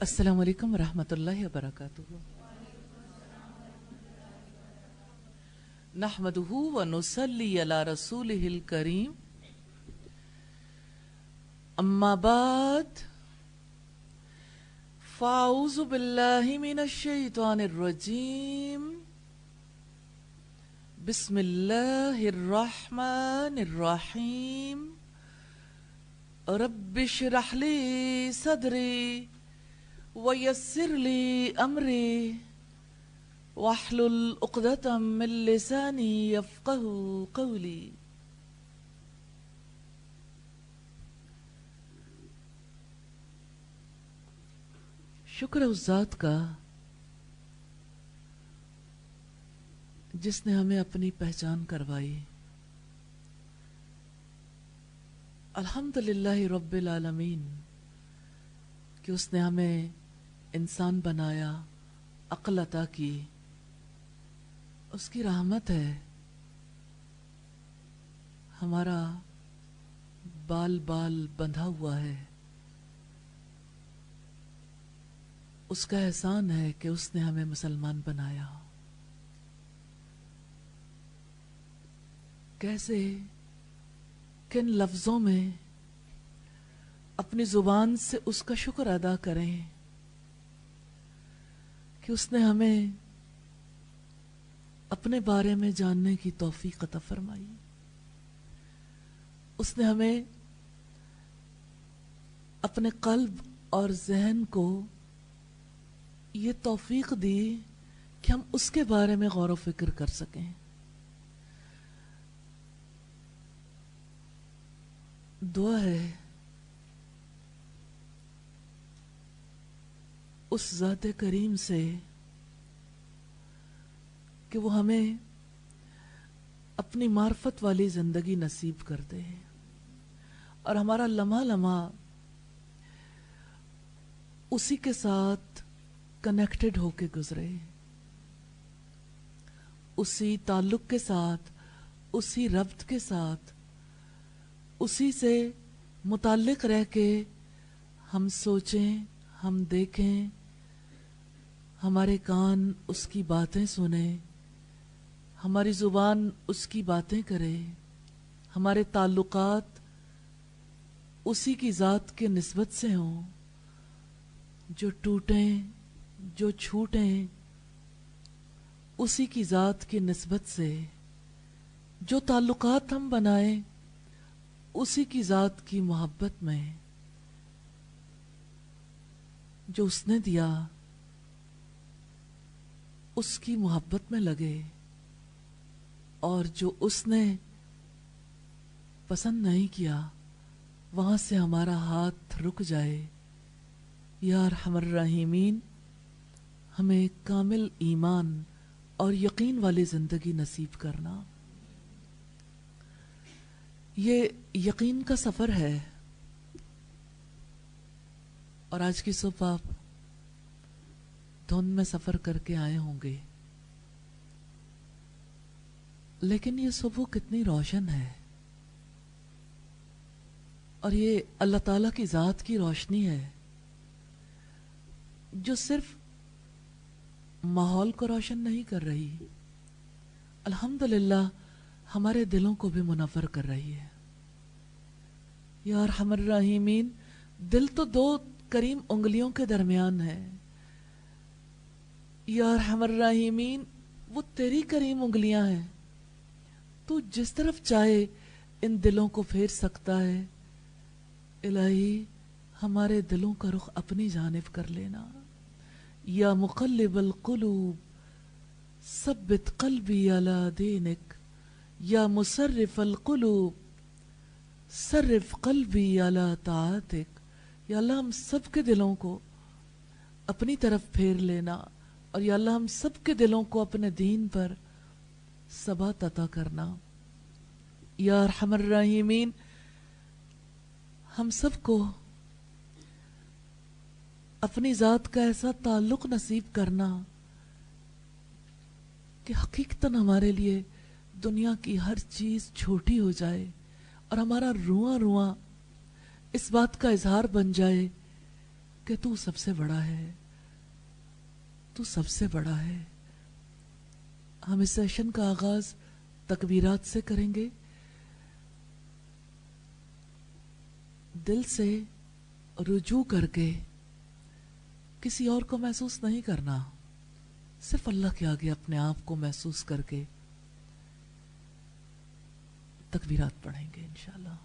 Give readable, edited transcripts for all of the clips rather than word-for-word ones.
السلام علیکم ورحمۃ اللہ وبرکاتہ. نحمده ونصلی علی رسولہ الکریم. اما بعد فاعوذ باللہ من الشیطان الرجیم. بسم اللہ الرحمن الرحیم. رب اشرح لی صدری ویسر لی امری واحلل عقدۃ من لسانی یفقہوا قولی. شکر اس ذات کا جس نے ہمیں اپنی پہچان کروائی. الحمدللہ رب العالمین کہ اس نے ہمیں انسان بنایا، عقل عطا کی. اس کی رحمت ہے. ہمارا بال بال بندھا ہوا ہے. اس کا احسان ہے کہ اس نے ہمیں مسلمان بنایا. کیسے، کن لفظوں میں اپنی زبان سے اس کا شکر ادا کریں کہ اس نے ہمیں اپنے بارے میں جاننے کی توفیق عطا فرمائی. اس نے ہمیں اپنے قلب اور ذہن کو یہ توفیق دی کہ ہم اس کے بارے میں غور و فکر کر سکیں. دعا ہے اس ذات کریم سے کہ وہ ہمیں اپنی معرفت والی زندگی نصیب کر دے اور ہمارا لمحہ لمحہ اسی کے ساتھ کنیکٹڈ ہو کے گزرے، اسی تعلق کے ساتھ، اسی ربط کے ساتھ، اسی سے متعلق رہ کے ہم سوچیں، ہم دیکھیں، ہمارے کان اس کی باتیں سنیں، ہماری زبان اس کی باتیں کرے، ہمارے تعلقات اسی کی ذات کے نسبت سے ہوں. جو ٹوٹیں، جو چھوٹیں، اسی کی ذات کی نسبت سے. جو تعلقات ہم بنائیں اسی کی ذات کی محبت میں. جو اس نے دیا اس کی محبت میں لگے، اور جو اس نے پسند نہیں کیا وہاں سے ہمارا ہاتھ رک جائے. یا ارحم الراحمین، ہمیں کامل ایمان اور یقین والی زندگی نصیب کرنا. یہ یقین کا سفر ہے، اور آج کی صبح آپ دھند میں سفر کر کے آئے ہوں گے، لیکن یہ صبح کتنی روشن ہے، اور یہ اللہ تعالیٰ کی ذات کی روشنی ہے جو صرف ماحول کو روشن نہیں کر رہی، الحمدللہ ہمارے دلوں کو بھی منور کر رہی ہے. یا ارحم الراحمین، دل تو دو کریم انگلیوں کے درمیان ہے. یا ارحم الراحمین، وہ تیری کریم انگلیاں ہیں، تو جس طرف چاہے ان دلوں کو پھیر سکتا ہے. الہی ہمارے دلوں کا رخ اپنی جانب کر لینا. یا مقلب القلوب ثبت قلبی علی دینک. یا مصرف القلوب صرف قلبی علی طاعتک. یا اللہ ہم سب کے دلوں کو اپنی طرف پھیر لینا، اور یا اللہ ہم سب کے دلوں کو اپنے دین پر ثبات عطا کرنا. یا ارحم الراحمین، ہم سب کو اپنی ذات کا ایسا تعلق نصیب کرنا کہ حقیقتاً ہمارے لیے دنیا کی ہر چیز چھوٹی ہو جائے اور ہمارا رواں رواں اس بات کا اظہار بن جائے کہ تو سب سے بڑا ہے، تو سب سے بڑا ہے۔ ہم اس سیشن کا آغاز تکبیرات سے کریں گے، دل سے رجوع کر کے، کسی اور کو محسوس نہیں کرنا، صرف اللہ کے آگے اپنے آپ کو محسوس کر کے تکبیرات پڑھیں گے انشاءاللہ۔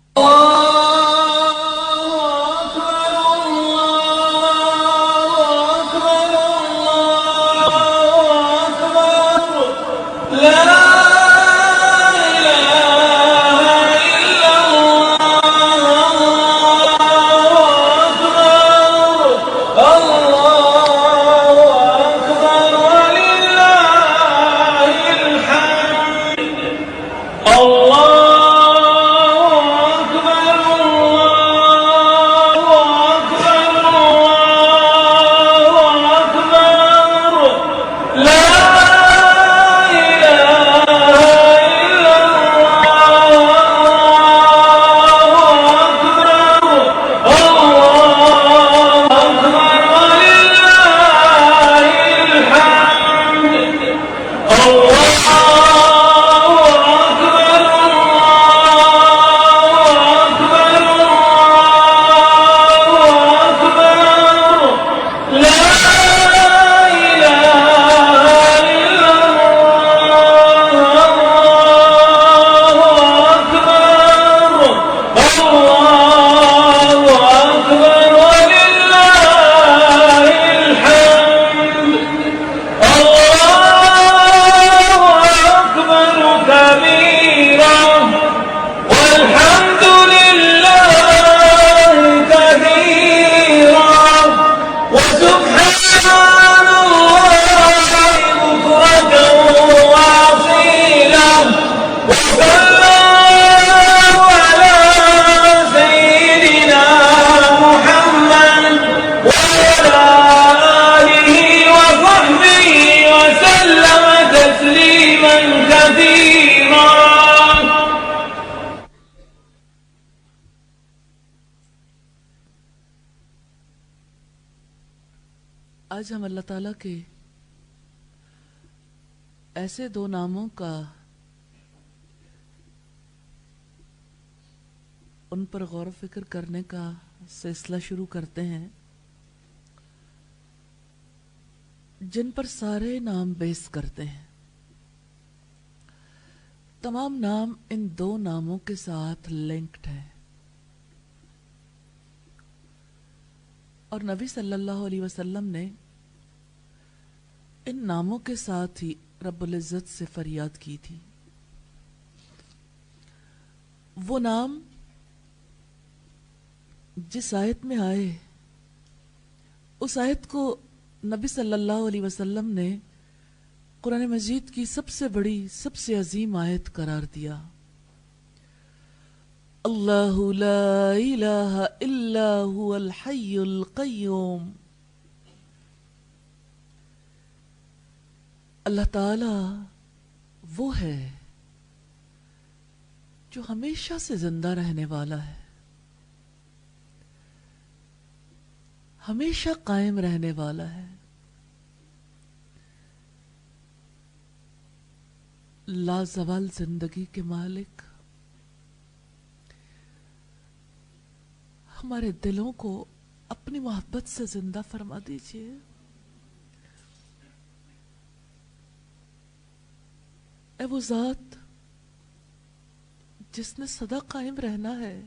آج ہم اللہ تعالیٰ کے ایسے دو ناموں کا، ان پر غور و فکر کرنے کا سلسلہ شروع کرتے ہیں جن پر سارے نام بیس کرتے ہیں۔ تمام نام ان دو ناموں کے ساتھ لنکڈ ہیں، اور نبی صلی اللہ علیہ وسلم نے ان ناموں کے ساتھ ہی رب العزت سے فریاد کی تھی۔ وہ نام جس آیت میں آئے، اس آیت کو نبی صلی اللہ علیہ وسلم نے قرآن مجید کی سب سے بڑی، سب سے عظیم آیت قرار دیا۔ اللہ لا الہ الا هو الحی القیوم۔ اللہ تعالی وہ ہے جو ہمیشہ سے زندہ رہنے والا ہے، ہمیشہ قائم رہنے والا ہے، لازوال زندگی کے مالک۔ ہمارے دلوں کو اپنی محبت سے زندہ فرما دیجیے۔ اے وہ ذات جس نے سدا قائم رہنا ہے،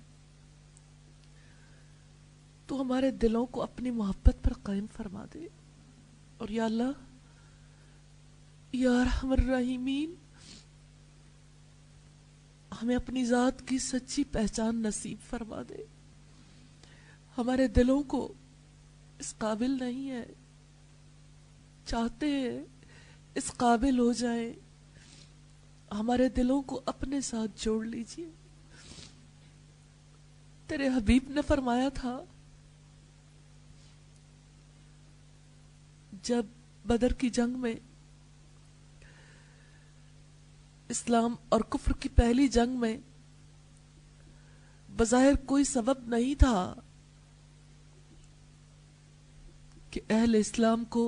تو ہمارے دلوں کو اپنی محبت پر قائم فرما دے۔ اور یا اللہ، یا ارحم الراحمین، ہمیں اپنی ذات کی سچی پہچان نصیب فرما دے۔ ہمارے دلوں کو اس قابل نہیں ہے، چاہتے ہیں اس قابل ہو جائیں، ہمارے دلوں کو اپنے ساتھ جوڑ لیجئے۔ تیرے حبیب نے فرمایا تھا، جب بدر کی جنگ میں، اسلام اور کفر کی پہلی جنگ میں بظاہر کوئی سبب نہیں تھا، کہ اہل اسلام کو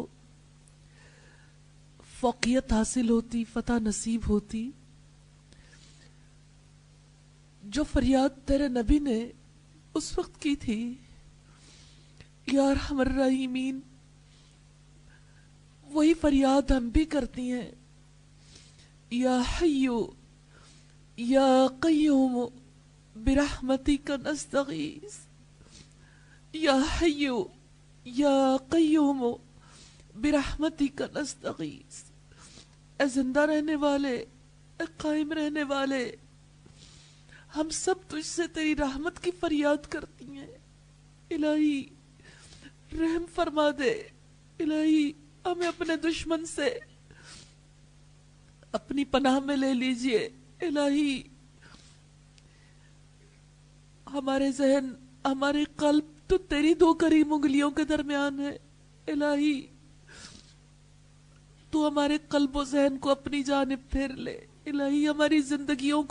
فوقیت حاصل ہوتی، فتح نصیب ہوتی، جو فریاد تیرے نبی نے اس وقت کی تھی، یا ارحم الراحمین، وہی فریاد ہم بھی کرتی ہیں، یا حیو یا قیوم برحمتک نستغیث، یا حیو یا قیوم برحمتک نستغیث، اے زندہ رہنے والے، اے قائم رہنے والے، ہم سب تجھ سے تیری رحمت کی فریاد کرتی ہیں، الہی رحم فرما دے، الہی ہمیں اپنے دشمن سے اپنی پناہ میں لے لیجئے، الہی ہمارے ذہن، ہمارے قلب تو تیری دو کریم انگلیوں کے درمیان ہے، الہی تو ہمارے قلب و ذہن کو اپنی جانب پھیر لے، الہی ہماری زندگیوں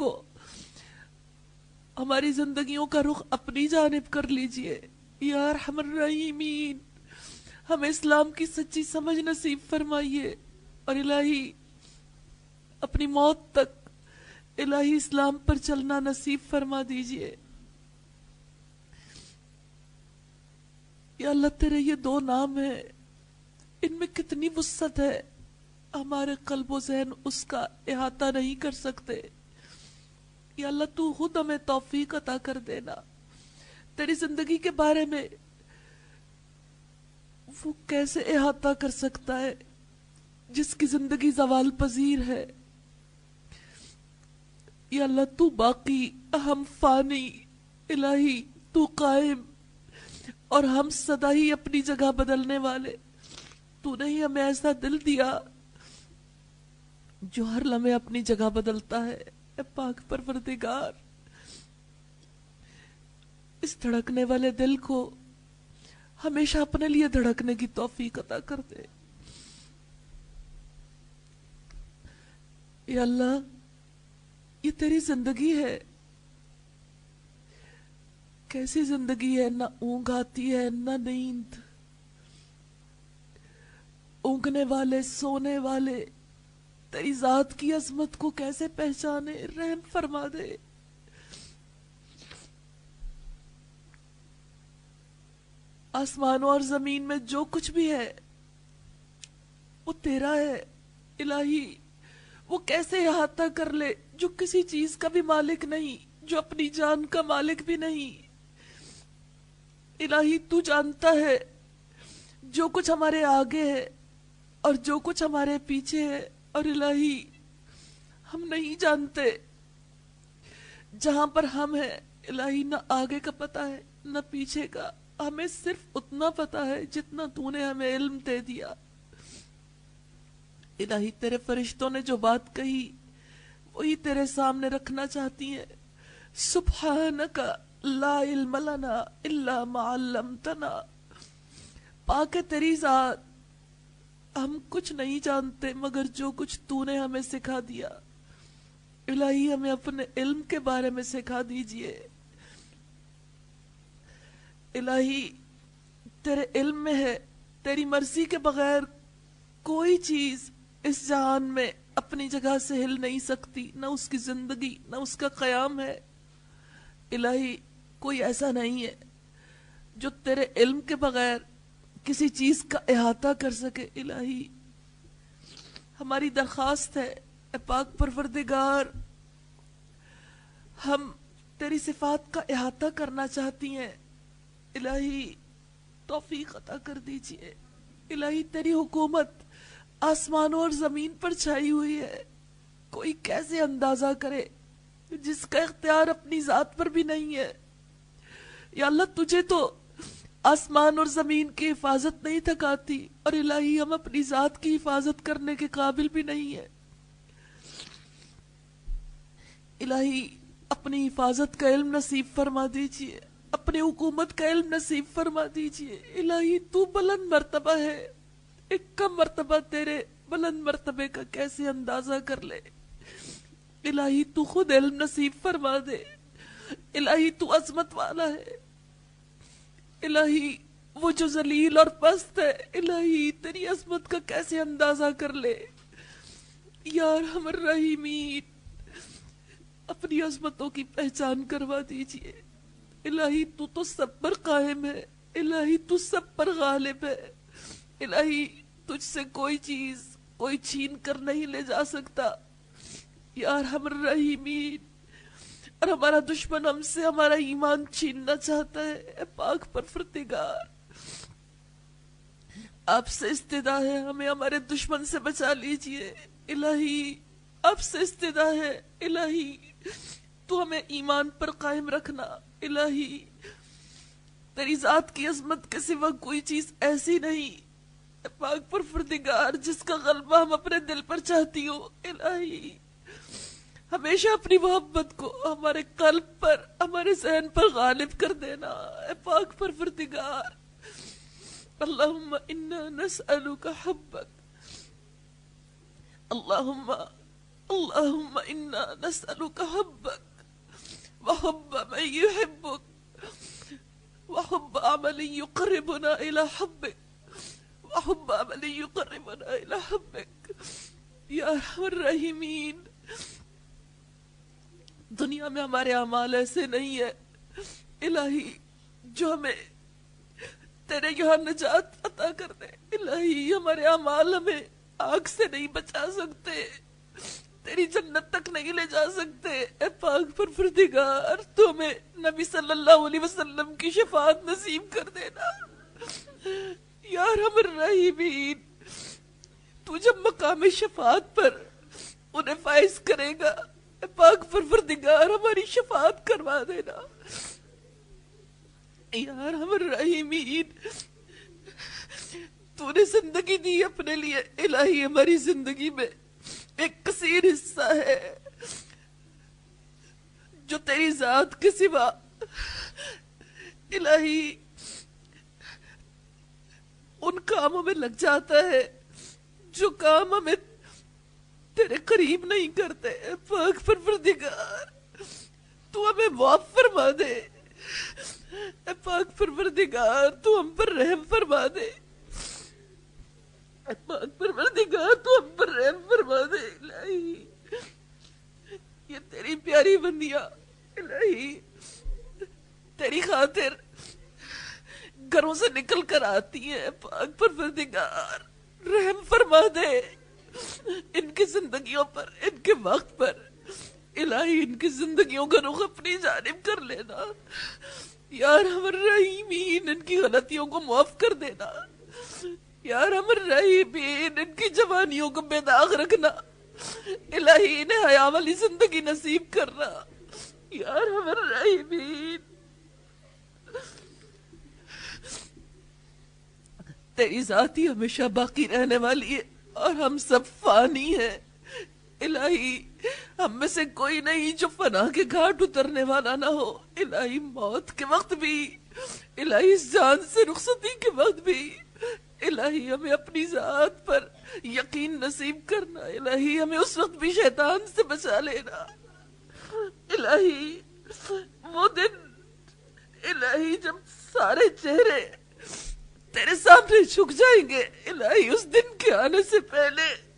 کا رخ اپنی جانب کر لیجئے، یا ارحم الراحمین، ہمیں اسلام کی سچی سمجھ نصیب فرمائیے، اور الہی اپنی موت تک الہی اسلام پر چلنا نصیب فرما دیجئے۔ یا اللہ تیرے یہ دو نام ہیں، ان میں کتنی وسعت ہے، ہمارے قلب و ذہن اس کا احاطہ نہیں کر سکتے، یا اللہ تو خود ہمیں توفیق عطا کر دینا۔ تیری زندگی کے بارے میں وہ کیسے احاطہ کر سکتا ہے جس کی زندگی زوال پذیر ہے؟ یا اللہ تو باقی، ہم فانی، الہی تو قائم، اور ہم سدا ہی اپنی جگہ بدلنے والے۔ تو نے ہی ہمیں ایسا دل دیا جو ہر لمحے اپنی جگہ بدلتا ہے، اے پاک پروردگار، اس دھڑکنے والے دل کو ہمیشہ اپنے لیے دھڑکنے کی توفیق عطا کر دے۔ یا اللہ یہ تیری زندگی ہے، کیسی زندگی ہے، نہ اونگ آتی ہے نہ نیند، اونگنے والے سونے والے تیری ذات کی عظمت کو کیسے پہچانے، رحم فرما دے۔ آسمانوں اور زمین میں جو کچھ بھی ہے وہ تیرا ہے، الہی وہ کیسے احاطہ کر لے جو کسی چیز کا بھی مالک نہیں، جو اپنی جان کا مالک بھی نہیں۔ الہی تو جانتا ہے جو کچھ ہمارے آگے ہے اور جو کچھ ہمارے پیچھے ہے، اور الہی ہم نہیں جانتے جہاں پر ہم ہیں، الہی نہ آگے کا پتہ ہے نہ پیچھے کا، ہمیں صرف اتنا پتہ ہے جتنا تو نے ہمیں علم دے دیا۔ الہی تیرے فرشتوں نے جو بات کہی وہی تیرے سامنے رکھنا چاہتی ہیں۔ سبحانک لا علم لنا الا ما علمتنا، پاک ہے تیری ذات، ہم کچھ نہیں جانتے مگر جو کچھ تو نے ہمیں سکھا دیا۔ الہی ہمیں اپنے علم کے بارے میں سکھا دیجئے۔ الہی تیرے علم میں ہے، تیری مرضی کے بغیر کوئی چیز اس جہان میں اپنی جگہ سے ہل نہیں سکتی، نہ اس کی زندگی نہ اس کا قیام ہے۔ الہی کوئی ایسا نہیں ہے جو تیرے علم کے بغیر کسی چیز کا احاطہ کر سکے۔ الہی ہماری درخواست ہے، اے پاک پروردگار، ہم تیری صفات کا احاطہ کرنا چاہتی ہیں، الہی توفیق عطا کر دیجئے۔ الہی تیری حکومت آسمانوں اور زمین پر چھائی ہوئی ہے، کوئی کیسے اندازہ کرے جس کا اختیار اپنی ذات پر بھی نہیں ہے۔ یا اللہ تجھے تو آسمان اور زمین کی حفاظت نہیں تھکاتی، اور الہی ہم اپنی ذات کی حفاظت کرنے کے قابل بھی نہیں ہے۔ الہی اپنی حفاظت کا علم نصیب فرما دیجئے، اپنی حکومت کا علم نصیب فرما دیجئے۔ الہی تو بلند مرتبہ ہے، ایک کم مرتبہ تیرے بلند مرتبے کا کیسے اندازہ کر لے۔ الہی تو خود علم نصیب فرما دے، الہی تو عظمت والا ہے۔ الہی وہ جو ذلیل اور پست ہے، الہی تیری عظمت کا کیسے اندازہ کر لے۔ یا ارحم الراحمین، اپنی عظمتوں کی پہچان کروا دیجئے۔ الہی تو تو سب پر قائم ہے، الہی تو سب پر غالب ہے، الہی تجھ سے کوئی چیز کوئی چھین کر نہیں لے جا سکتا۔ یا ارحم الراحمین، اور ہمارا دشمن ہم سے ہمارا ایمان چھیننا چاہتا ہے، اے پاک پروردگار آپ سے استدعا ہے ہمیں ہمارے دشمن سے بچا لیجئے۔ الہی آپ سے استدعا ہے، الہی تو ہمیں ایمان پر قائم رکھنا۔ الہی تیری ذات کی عظمت کے سوا کوئی چیز ایسی نہیں اے پاک پروردگار جس کا غلبہ ہم اپنے دل پر چاہتی ہو۔ الہی ہمیشہ اپنی محبت کو ہمارے قلب پر ہمارے ذہن پر غالب کر دینا اے پاک پروردگار۔ اللہم انا نسألک حبک، اللہم انا نسألک حبک وحب من يحبک وحب عمل يقربنا الى حبک وحب عمل يقربنا الى حبک۔ یا ارحم الراحمین، دنیا میں ہمارے اعمال ایسے نہیں ہے الہی جو ہمیں تیرے یہاں نجات عطا کر دے۔ الہی ہمارے اعمال ہمیں آگ سے نہیں بچا سکتے، تیری جنت تک نہیں لے جا سکتے۔ اے پاک پروردگار تو ہمیں نبی صلی اللہ علیہ وسلم کی شفاعت نصیب کر دینا۔ یا ارحم الراحمین، تو جب مقام شفاعت پر انہیں فائز کرے گا، اے پاک پروردگار ہماری شفاعت کروا دینا۔ یا ارحم الراحمین، تو نے زندگی دی اپنے لیے، الہی ہماری زندگی میں ایک کثیر حصہ ہے جو تیری ذات کے سوا الہی ان کاموں میں لگ جاتا ہے جو کام ہمیں تیرے قریب نہیں کرتے۔ اے پاک پروردگار تو ہمیں معاف فرما دے، اے پاک پروردگار تو ہم پر رحم فرما دے، اے پاک پروردگار تو ہم پر رحم فرما دے۔ الہی یہ تیری پیاری بندیاں الہی تیری خاطر گھروں سے نکل کر آتی ہیں، پاک پروردگار رحم فرما دے ان کی زندگیوں پر، ان کے وقت پر۔ الہی ان کی زندگیوں کا رخ اپنی جانب کر لینا۔ یا ارحم الراحمین، ان کی غلطیوں کو معاف کر دینا۔ یا ارحم الراحمین، ان کی جوانیوں کو بے داغ رکھنا۔ الہی انہیں حیا والی زندگی نصیب کرنا۔ یا ارحم الراحمین، تیری ذات ہی ہمیشہ باقی رہنے والی ہے اور ہم سب فانی ہیں۔ الہی ہم میں سے کوئی نہیں جو فنا کے گھاٹ اترنے والا نہ ہو۔ الہی موت کے وقت بھی، الہی اس جان سے رخصتی کے وقت بھی، الہی ہمیں اپنی ذات پر یقین نصیب کرنا۔ الہی ہمیں اس وقت بھی شیطان سے بچا لینا۔ الہی وہ دن الہی جب سارے چہرے تیرے سامنے جھک جائیں گے، الہی اس دن کے آنے سے پہلے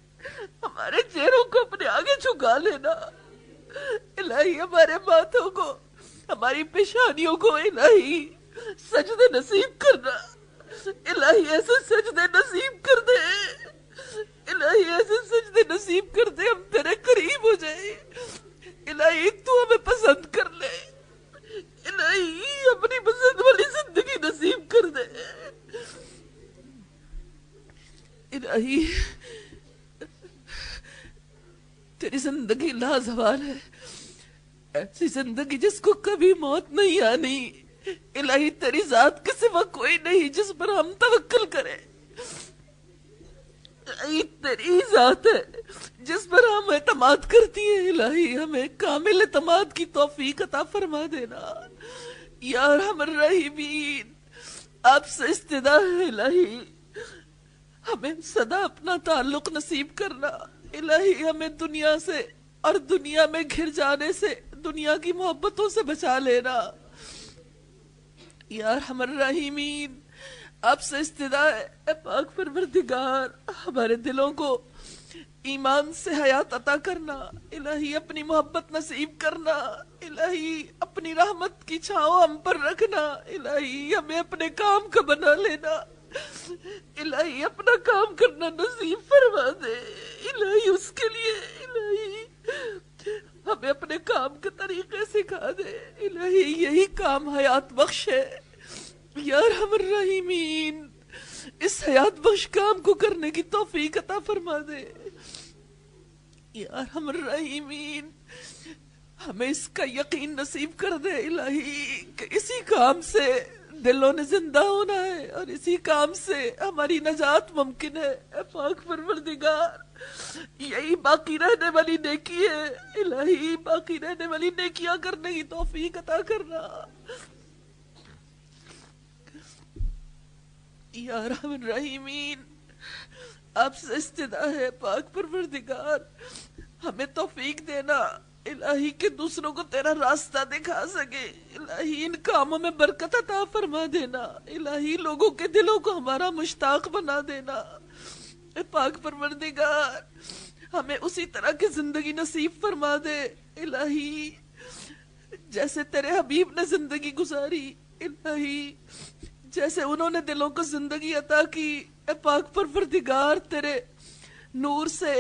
ہمارے چہروں کو اپنے آگے جھکا لینا۔ الہی ہمارے ماتھوں کو، ہماری پیشانیوں کو الہی سجدے نصیب کرنا۔ الہی ایسے سجدے نصیب کر دے، الہی ایسے سجدے نصیب کر دے ہم تیرے قریب ہو جائیں۔ الہی تو ہمیں پسند کر لے، الہی اپنی پسند والی زندگی نصیب کر دے۔ الہی تیری زندگی لازوال ہے، ایسی زندگی جس کو کبھی موت نہیں آنی۔ الہی تیری ذات کے سوا کوئی نہیں جس پر ہم توکل کریں۔ الہی تیری ذات ہے جس پر ہم اعتماد کرتی ہیں۔ الہی ہمیں کامل اعتماد کی توفیق عطا فرما دینا۔ یا ارحم الراحمین، آپ سے استدعا ہے الہی ہمیں صدا اپنا تعلق نصیب کرنا۔ الہی ہمیں دنیا سے اور دنیا میں گھر جانے سے، دنیا کی محبتوں سے بچا لینا۔ یا ارحم الراحمین، آپ سے استدعا ہے اے پاک پروردگار، ہمارے دلوں کو ایمان سے حیات عطا کرنا، الہی اپنی محبت نصیب کرنا، الہی اپنی رحمت کی چھاؤں ہم پر رکھنا، الہی ہمیں اپنے کام کا بنا لینا، الہی اپنا کام کرنا نصیب فرما دے، الہی اس کے لیے الہی ہمیں اپنے کام کے طریقے سکھا دے، الہی یہی کام حیات بخش ہے یا ارحم الراحمین، اس حیات بخش کام کو کرنے کی توفیق عطا فرما دے یا ارحم الراحمین، ہمیں اس کا یقین نصیب کر دے الہی کہ اسی کام سے دلوں نے زندہ ہونا ہے اور اسی کام سے ہماری نجات ممکن ہے اے پاک پروردگار، یہی باقی رہنے والی نیکی ہے الہی، باقی رہنے والی نیکیاں کرنے کی توفیق عطا کرنا یا ارحم الراحمین۔ آپ سے استدعا ہے پاک پروردگار، ہمیں توفیق دینا الہی کہ دوسروں کو تیرا راستہ دکھا سکے، الہی ان کاموں میں برکت عطا فرما دینا، الہی لوگوں کے دلوں کو ہمارا مشتاق بنا دینا اے پاک پروردگار، ہمیں اسی طرح کی زندگی نصیب فرما دے الہی جیسے تیرے حبیب نے زندگی گزاری، الہی جیسے انہوں نے دلوں کو زندگی عطا کی اے پاک پروردگار، تیرے نور سے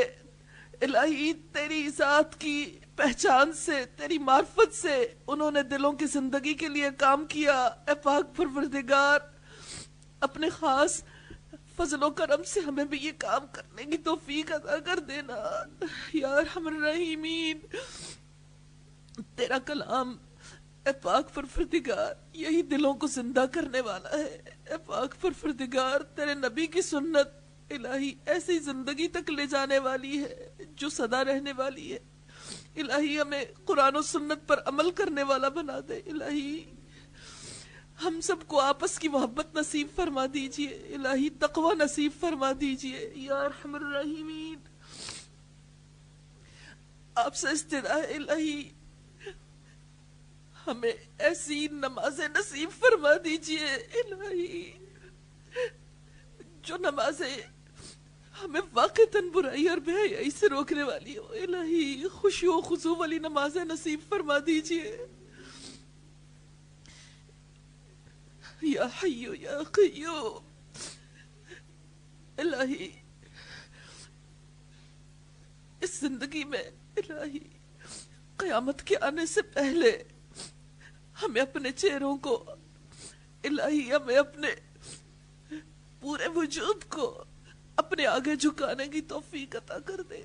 الہی، تیری ذات کی پہچان سے، تیری معرفت سے انہوں نے دلوں کی زندگی کے لیے کام کیا اے پاک پروردگار، اپنے خاص فضل و کرم سے ہمیں بھی یہ کام کرنے کی توفیق عطا کر دینا یا ارحم الراحمین۔ تیرا کلام اے پاک پروردگار یہی دلوں کو زندہ کرنے والا ہے اے پاک پروردگار، تیرے نبی کی سنت الہی ایسی زندگی تک لے جانے والی ہے جو سدا رہنے والی ہے، الہی ہمیں قرآن و سنت پر عمل کرنے والا بنا دے، الہی ہم سب کو آپس کی محبت نصیب فرما دیجئے، الہی تقوی نصیب فرما دیجئے یا ارحم الراحمین۔ آپ سے استدعا ہے الہی ہمیں ایسی نمازیں نصیب فرما دیجئے الہی جو نمازیں ہمیں واقعتاً برائی اور بے حیائی سے روکنے والی ہو، الہی خشوع و خضوع والی نمازیں نصیب فرما دیجئے یا حی یا قیوم، الہی اس زندگی میں الہی قیامت کے آنے سے پہلے ہمیں اپنے چہروں کو الہی، ہمیں اپنے پورے وجود کو اپنے آگے جھکانے کی توفیق عطا کر دے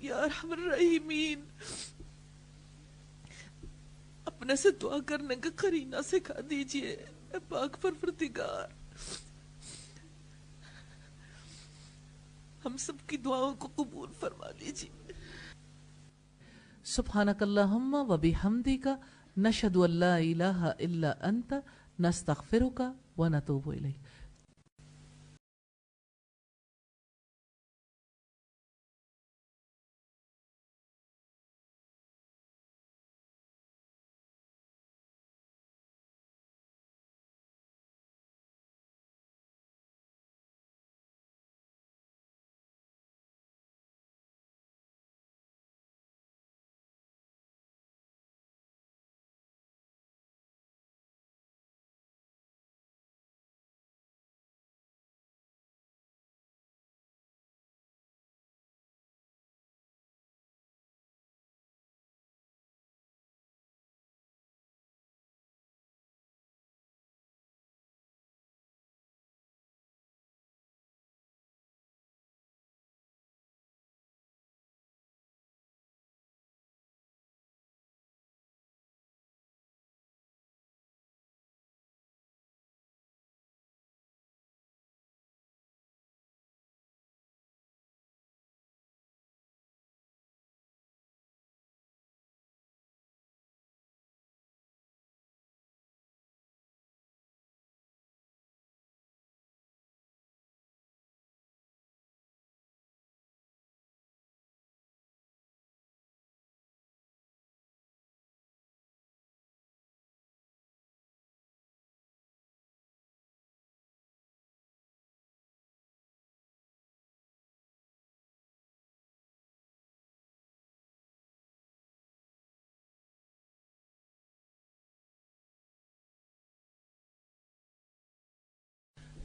یا ارحم الراحمین، اپنے سے دعا کرنے کا قرینہ سکھا دیجئے اے پاک پروردگار، ہم سب کی دعاؤں کو قبول فرما لیجئے۔ سبحانک اللہم و بحمدک، نشہد ان لا الہ الا انت، نستغفرک و نتوب الیک۔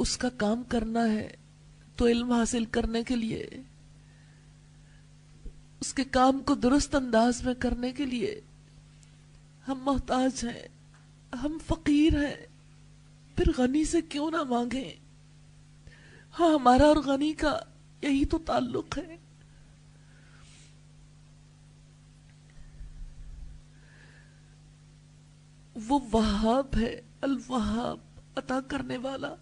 اس کا کام کرنا ہے تو علم حاصل کرنے کے لیے، اس کے کام کو درست انداز میں کرنے کے لیے ہم محتاج ہیں، ہم فقیر ہیں، پھر غنی سے کیوں نہ مانگیں؟ ہاں، ہمارا اور غنی کا یہی تو تعلق ہے۔ وہ وہاب ہے، الوہاب، عطا کرنے والا،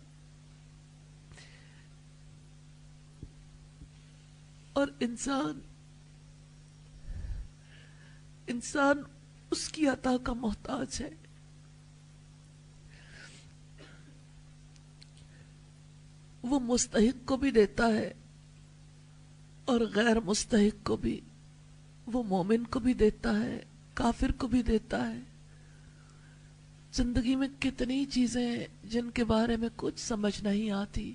اور انسان اس کی عطا کا محتاج ہے۔ وہ مستحق کو بھی دیتا ہے اور غیر مستحق کو بھی، وہ مومن کو بھی دیتا ہے، کافر کو بھی دیتا ہے۔ زندگی میں کتنی چیزیں ہیں جن کے بارے میں کچھ سمجھ نہیں آتی،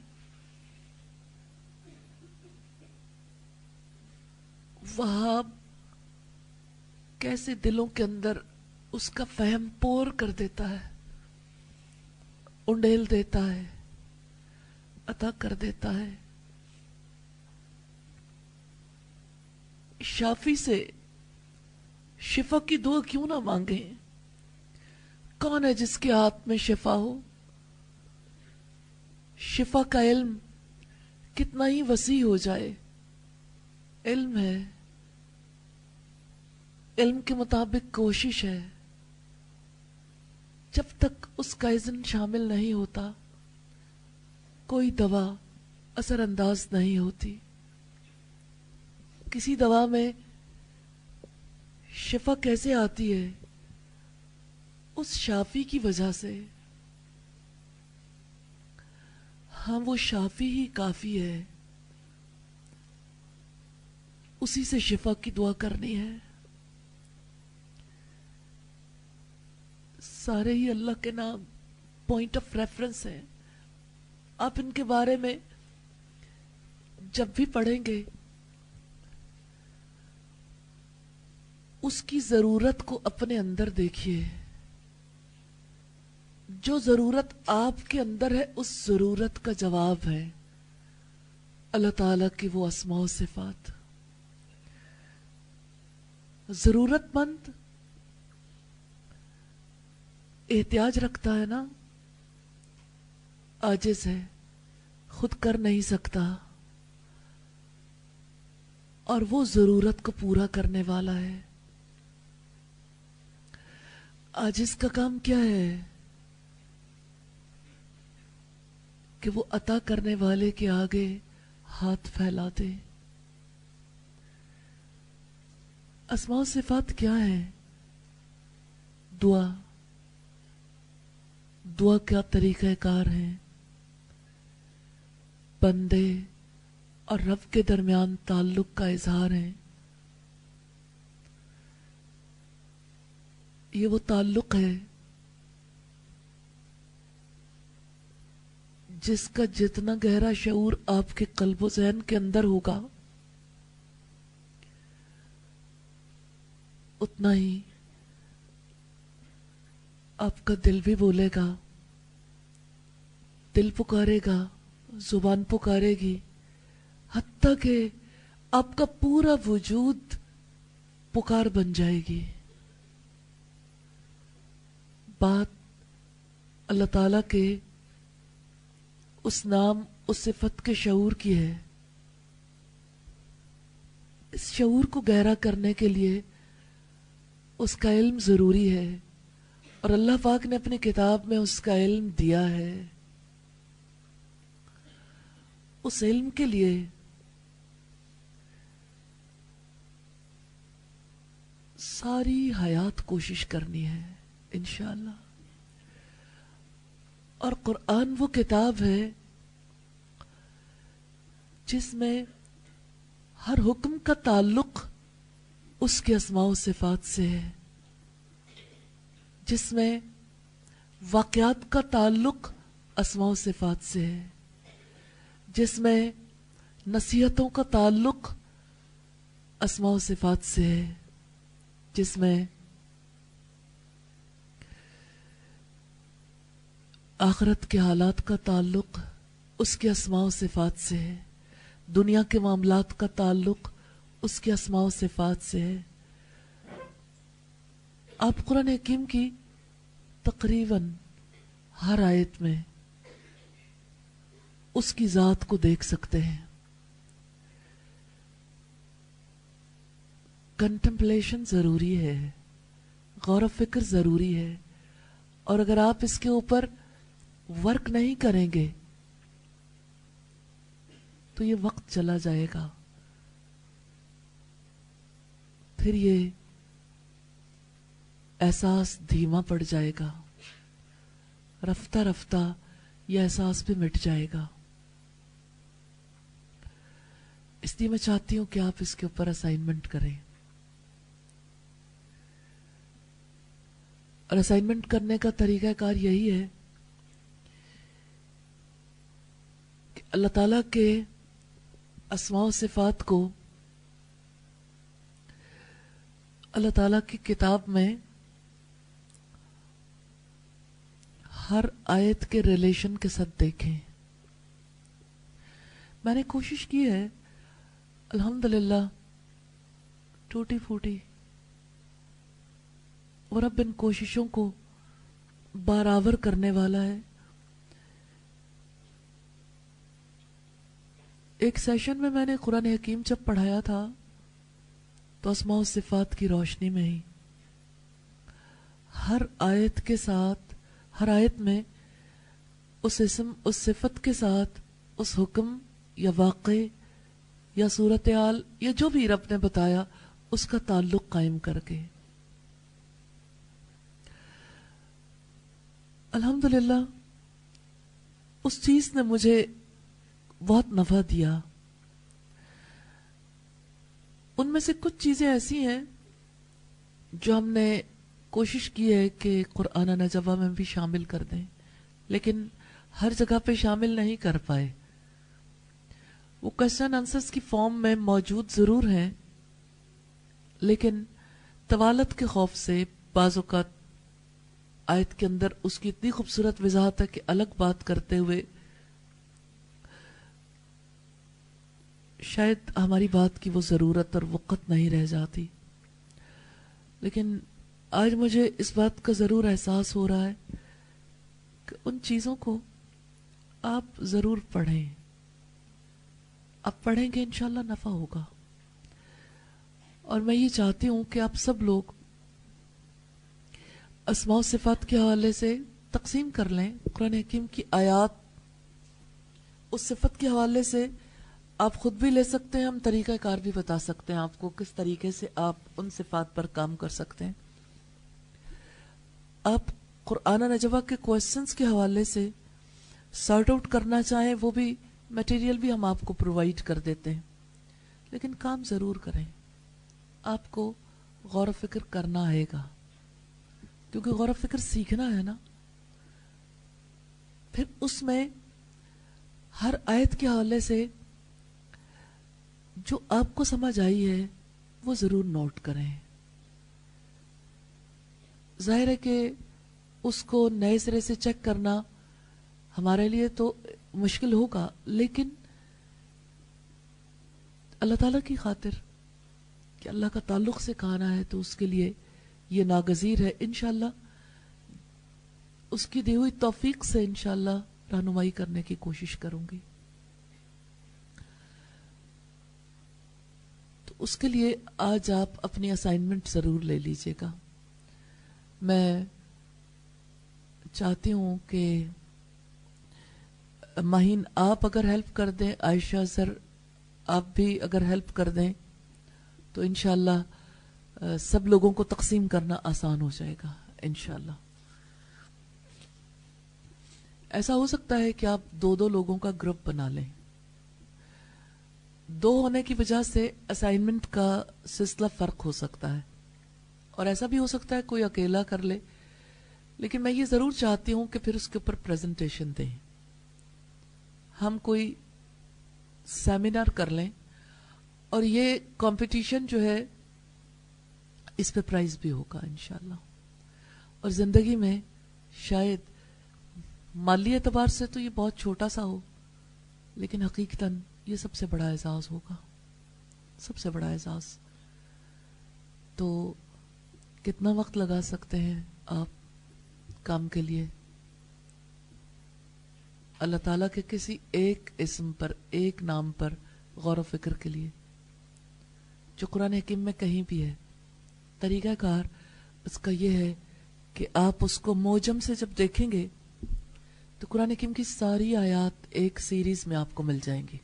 وہاب کیسے دلوں کے اندر اس کا فہم پور کر دیتا ہے، انڈیل دیتا ہے، عطا کر دیتا ہے۔ شافی سے شفا کی دعا کیوں نہ مانگیں؟ کون ہے جس کے ہاتھ میں شفا ہو؟ شفا کا علم کتنا ہی وسیع ہو جائے، علم ہے، علم کے مطابق کوشش ہے، جب تک اس کا اذن شامل نہیں ہوتا کوئی دوا اثر انداز نہیں ہوتی۔ کسی دوا میں شفا کیسے آتی ہے؟ اس شافی کی وجہ سے۔ ہاں، وہ شافی ہی کافی ہے، اسی سے شفا کی دعا کرنی ہے۔ سارے ہی اللہ کے نام پوائنٹ آف ریفرنس ہیں، آپ ان کے بارے میں جب بھی پڑھیں گے اس کی ضرورت کو اپنے اندر دیکھیے، جو ضرورت آپ کے اندر ہے اس ضرورت کا جواب ہے اللہ تعالیٰ کی وہ اسماء و صفات۔ ضرورت مند احتیاج رکھتا ہے نا، عاجز ہے، خود کر نہیں سکتا، اور وہ ضرورت کو پورا کرنے والا ہے۔ عاجز کا کام کیا ہے کہ وہ عطا کرنے والے کے آگے ہاتھ پھیلا دے۔ اسماء و صفات کیا ہے؟ دعا کیا طریقہ کار ہے؟ بندے اور رب کے درمیان تعلق کا اظہار ہے۔ یہ وہ تعلق ہے جس کا جتنا گہرا شعور آپ کے قلب و ذہن کے اندر ہوگا اتنا ہی آپ کا دل بھی بولے گا، دل پکارے گا، زبان پکارے گی، حتیٰ کہ آپ کا پورا وجود پکار بن جائے گی۔ بات اللہ تعالیٰ کے اس نام، اس صفت کے شعور کی ہے۔ اس شعور کو گہرا کرنے کے لیے اس کا علم ضروری ہے، اور اللہ پاک نے اپنی کتاب میں اس کا علم دیا ہے۔ اس علم کے لیے ساری حیات کوشش کرنی ہے انشاءاللہ۔ اور قرآن وہ کتاب ہے جس میں ہر حکم کا تعلق اس کے اسماء و صفات سے ہے، جس میں واقعات کا تعلق اسماء و صفات سے ہے، جس میں نصیحتوں کا تعلق اسماء و صفات سے ہے، جس میں آخرت کے حالات کا تعلق اس کے اسماء و صفات سے ہے، دنیا کے معاملات کا تعلق اس کے اسماء و صفات سے ہے. آپ قرآن حکیم کی تقریباً ہر آیت میں اس کی ذات کو دیکھ سکتے ہیں. کنٹمپلیشن ضروری ہے، غور و فکر ضروری ہے، اور اگر آپ اس کے اوپر ورک نہیں کریں گے تو یہ وقت چلا جائے گا، پھر یہ احساس دھیما پڑ جائے گا، رفتہ رفتہ یہ احساس بھی مٹ جائے گا. اس لیے میں چاہتی ہوں کہ آپ اس کے اوپر اسائنمنٹ کریں، اور اسائنمنٹ کرنے کا طریقہ کار یہی ہے کہ اللہ تعالیٰ کے اسماء و صفات کو اللہ تعالیٰ کی کتاب میں ہر آیت کے ریلیشن کے ساتھ دیکھیں. میں نے کوشش کی ہے الحمدللہ ٹوٹی پھوٹی، اور اب ان کوششوں کو برابر کرنے والا ہے. ایک سیشن میں نے قرآن حکیم جب پڑھایا تھا تو اسماء و صفات کی روشنی میں ہی ہر آیت کے ساتھ، ہر آیت میں اس اسم، اس صفت کے ساتھ اس حکم یا واقع یا صورتحال یا جو بھی رب نے بتایا اس کا تعلق قائم کر کے الحمدللہ اس چیز نے مجھے بہت نفع دیا. ان میں سے کچھ چیزیں ایسی ہیں جو ہم نے کوشش کی ہے کہ قرآن نجوہ میں بھی شامل کر دیں، لیکن ہر جگہ پہ شامل نہیں کر پائے. وہ کوسچن آنسرز کی فارم میں موجود ضرور ہیں، لیکن طوالت کے خوف سے بعض اوقات آیت کے اندر اس کی اتنی خوبصورت وضاحت ہے کہ الگ بات کرتے ہوئے شاید ہماری بات کی وہ ضرورت اور وقت نہیں رہ جاتی. لیکن آج مجھے اس بات کا ضرور احساس ہو رہا ہے کہ ان چیزوں کو آپ ضرور پڑھیں. آپ پڑھیں گے انشاءاللہ نفع ہوگا. اور میں یہ چاہتی ہوں کہ آپ سب لوگ اسماء و صفات کے حوالے سے تقسیم کر لیں. قرآن حکیم کی آیات اس صفت کے حوالے سے آپ خود بھی لے سکتے ہیں، ہم طریقہ کار بھی بتا سکتے ہیں آپ کو کس طریقے سے آپ ان صفات پر کام کر سکتے ہیں. آپ قرآن نجوہ کے کوسچنز کے حوالے سے سارٹ آؤٹ کرنا چاہیں، وہ بھی میٹیریل بھی ہم آپ کو پرووائڈ کر دیتے ہیں، لیکن کام ضرور کریں. آپ کو غور و فکر کرنا آئے گا، کیونکہ غور و فکر سیکھنا ہے نا. پھر اس میں ہر آیت کے حوالے سے جو آپ کو سمجھ آئی ہے وہ ضرور نوٹ کریں. ظاہر ہے کہ اس کو نئے سرے سے چیک کرنا ہمارے لیے تو مشکل ہوگا، لیکن اللہ تعالیٰ کی خاطر کہ اللہ کا تعلق سے کہنا ہے تو اس کے لیے یہ ناگزیر ہے. انشاءاللہ اس کی دی ہوئی توفیق سے انشاءاللہ رہنمائی کرنے کی کوشش کروں گی. تو اس کے لیے آج آپ اپنی اسائنمنٹ ضرور لے لیجئے گا. میں چاہتی ہوں کہ ماہین آپ اگر ہیلپ کر دیں، عائشہ سر آپ بھی اگر ہیلپ کر دیں تو انشاءاللہ سب لوگوں کو تقسیم کرنا آسان ہو جائے گا انشاءاللہ. ایسا ہو سکتا ہے کہ آپ دو دو لوگوں کا گروپ بنا لیں. دو ہونے کی وجہ سے اسائنمنٹ کا سلسلہ فرق ہو سکتا ہے، اور ایسا بھی ہو سکتا ہے کوئی اکیلا کر لے. لیکن میں یہ ضرور چاہتی ہوں کہ پھر اس کے اوپر پریزنٹیشن دیں. ہم کوئی سیمینار کر لیں، اور یہ کمپٹیشن جو ہے اس پہ پرائز بھی ہوگا انشاءاللہ. اور زندگی میں شاید مالی اعتبار سے تو یہ بہت چھوٹا سا ہو، لیکن حقیقتاً یہ سب سے بڑا اعزاز ہوگا، سب سے بڑا اعزاز. تو کتنا وقت لگا سکتے ہیں آپ کام کے لیے؟ اللہ تعالیٰ کے کسی ایک اسم پر، ایک نام پر غور و فکر کے لیے جو قرآن حکیم میں کہیں بھی ہے. طریقہ کار اس کا یہ ہے کہ آپ اس کو موجم سے جب دیکھیں گے تو قرآن حکیم کی ساری آیات ایک سیریز میں آپ کو مل جائیں گی.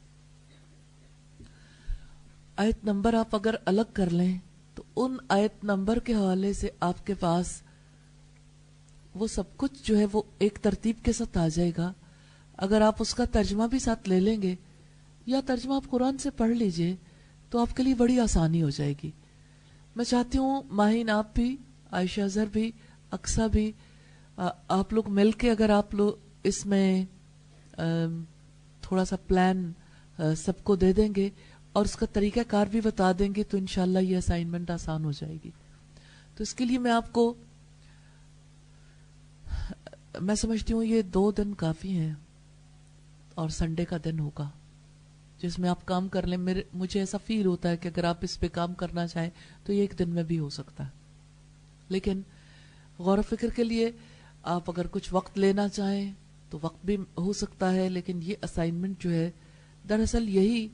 آیت نمبر آپ اگر الگ کر لیں تو ان آیت نمبر کے حوالے سے آپ کے پاس وہ سب کچھ جو ہے وہ ایک ترتیب کے ساتھ آ جائے گا. اگر آپ اس کا ترجمہ بھی ساتھ لے لیں گے یا ترجمہ آپ قرآن سے پڑھ لیجئے تو آپ کے لیے بڑی آسانی ہو جائے گی. میں چاہتی ہوں ماہین آپ بھی، عائشہ اظہر بھی، اقصیٰ بھی، آپ لوگ مل کے اگر آپ لوگ اس میں تھوڑا سا پلان سب کو دے دیں گے اور اس کا طریقہ کار بھی بتا دیں گے تو انشاءاللہ یہ اسائنمنٹ آسان ہو جائے گی. تو اس کے لیے میں آپ کو میں سمجھتی ہوں یہ 2 دن کافی ہیں اور سنڈے کا دن ہوگا جس میں آپ کام کر لیں. مجھے ایسا فیل ہوتا ہے کہ اگر آپ اس پہ کام کرنا چاہیں تو یہ 1 دن میں بھی ہو سکتا ہے. لیکن غور و فکر کے لیے آپ اگر کچھ وقت لینا چاہیں تو وقت بھی ہو سکتا ہے. لیکن یہ اسائنمنٹ جو ہے دراصل یہی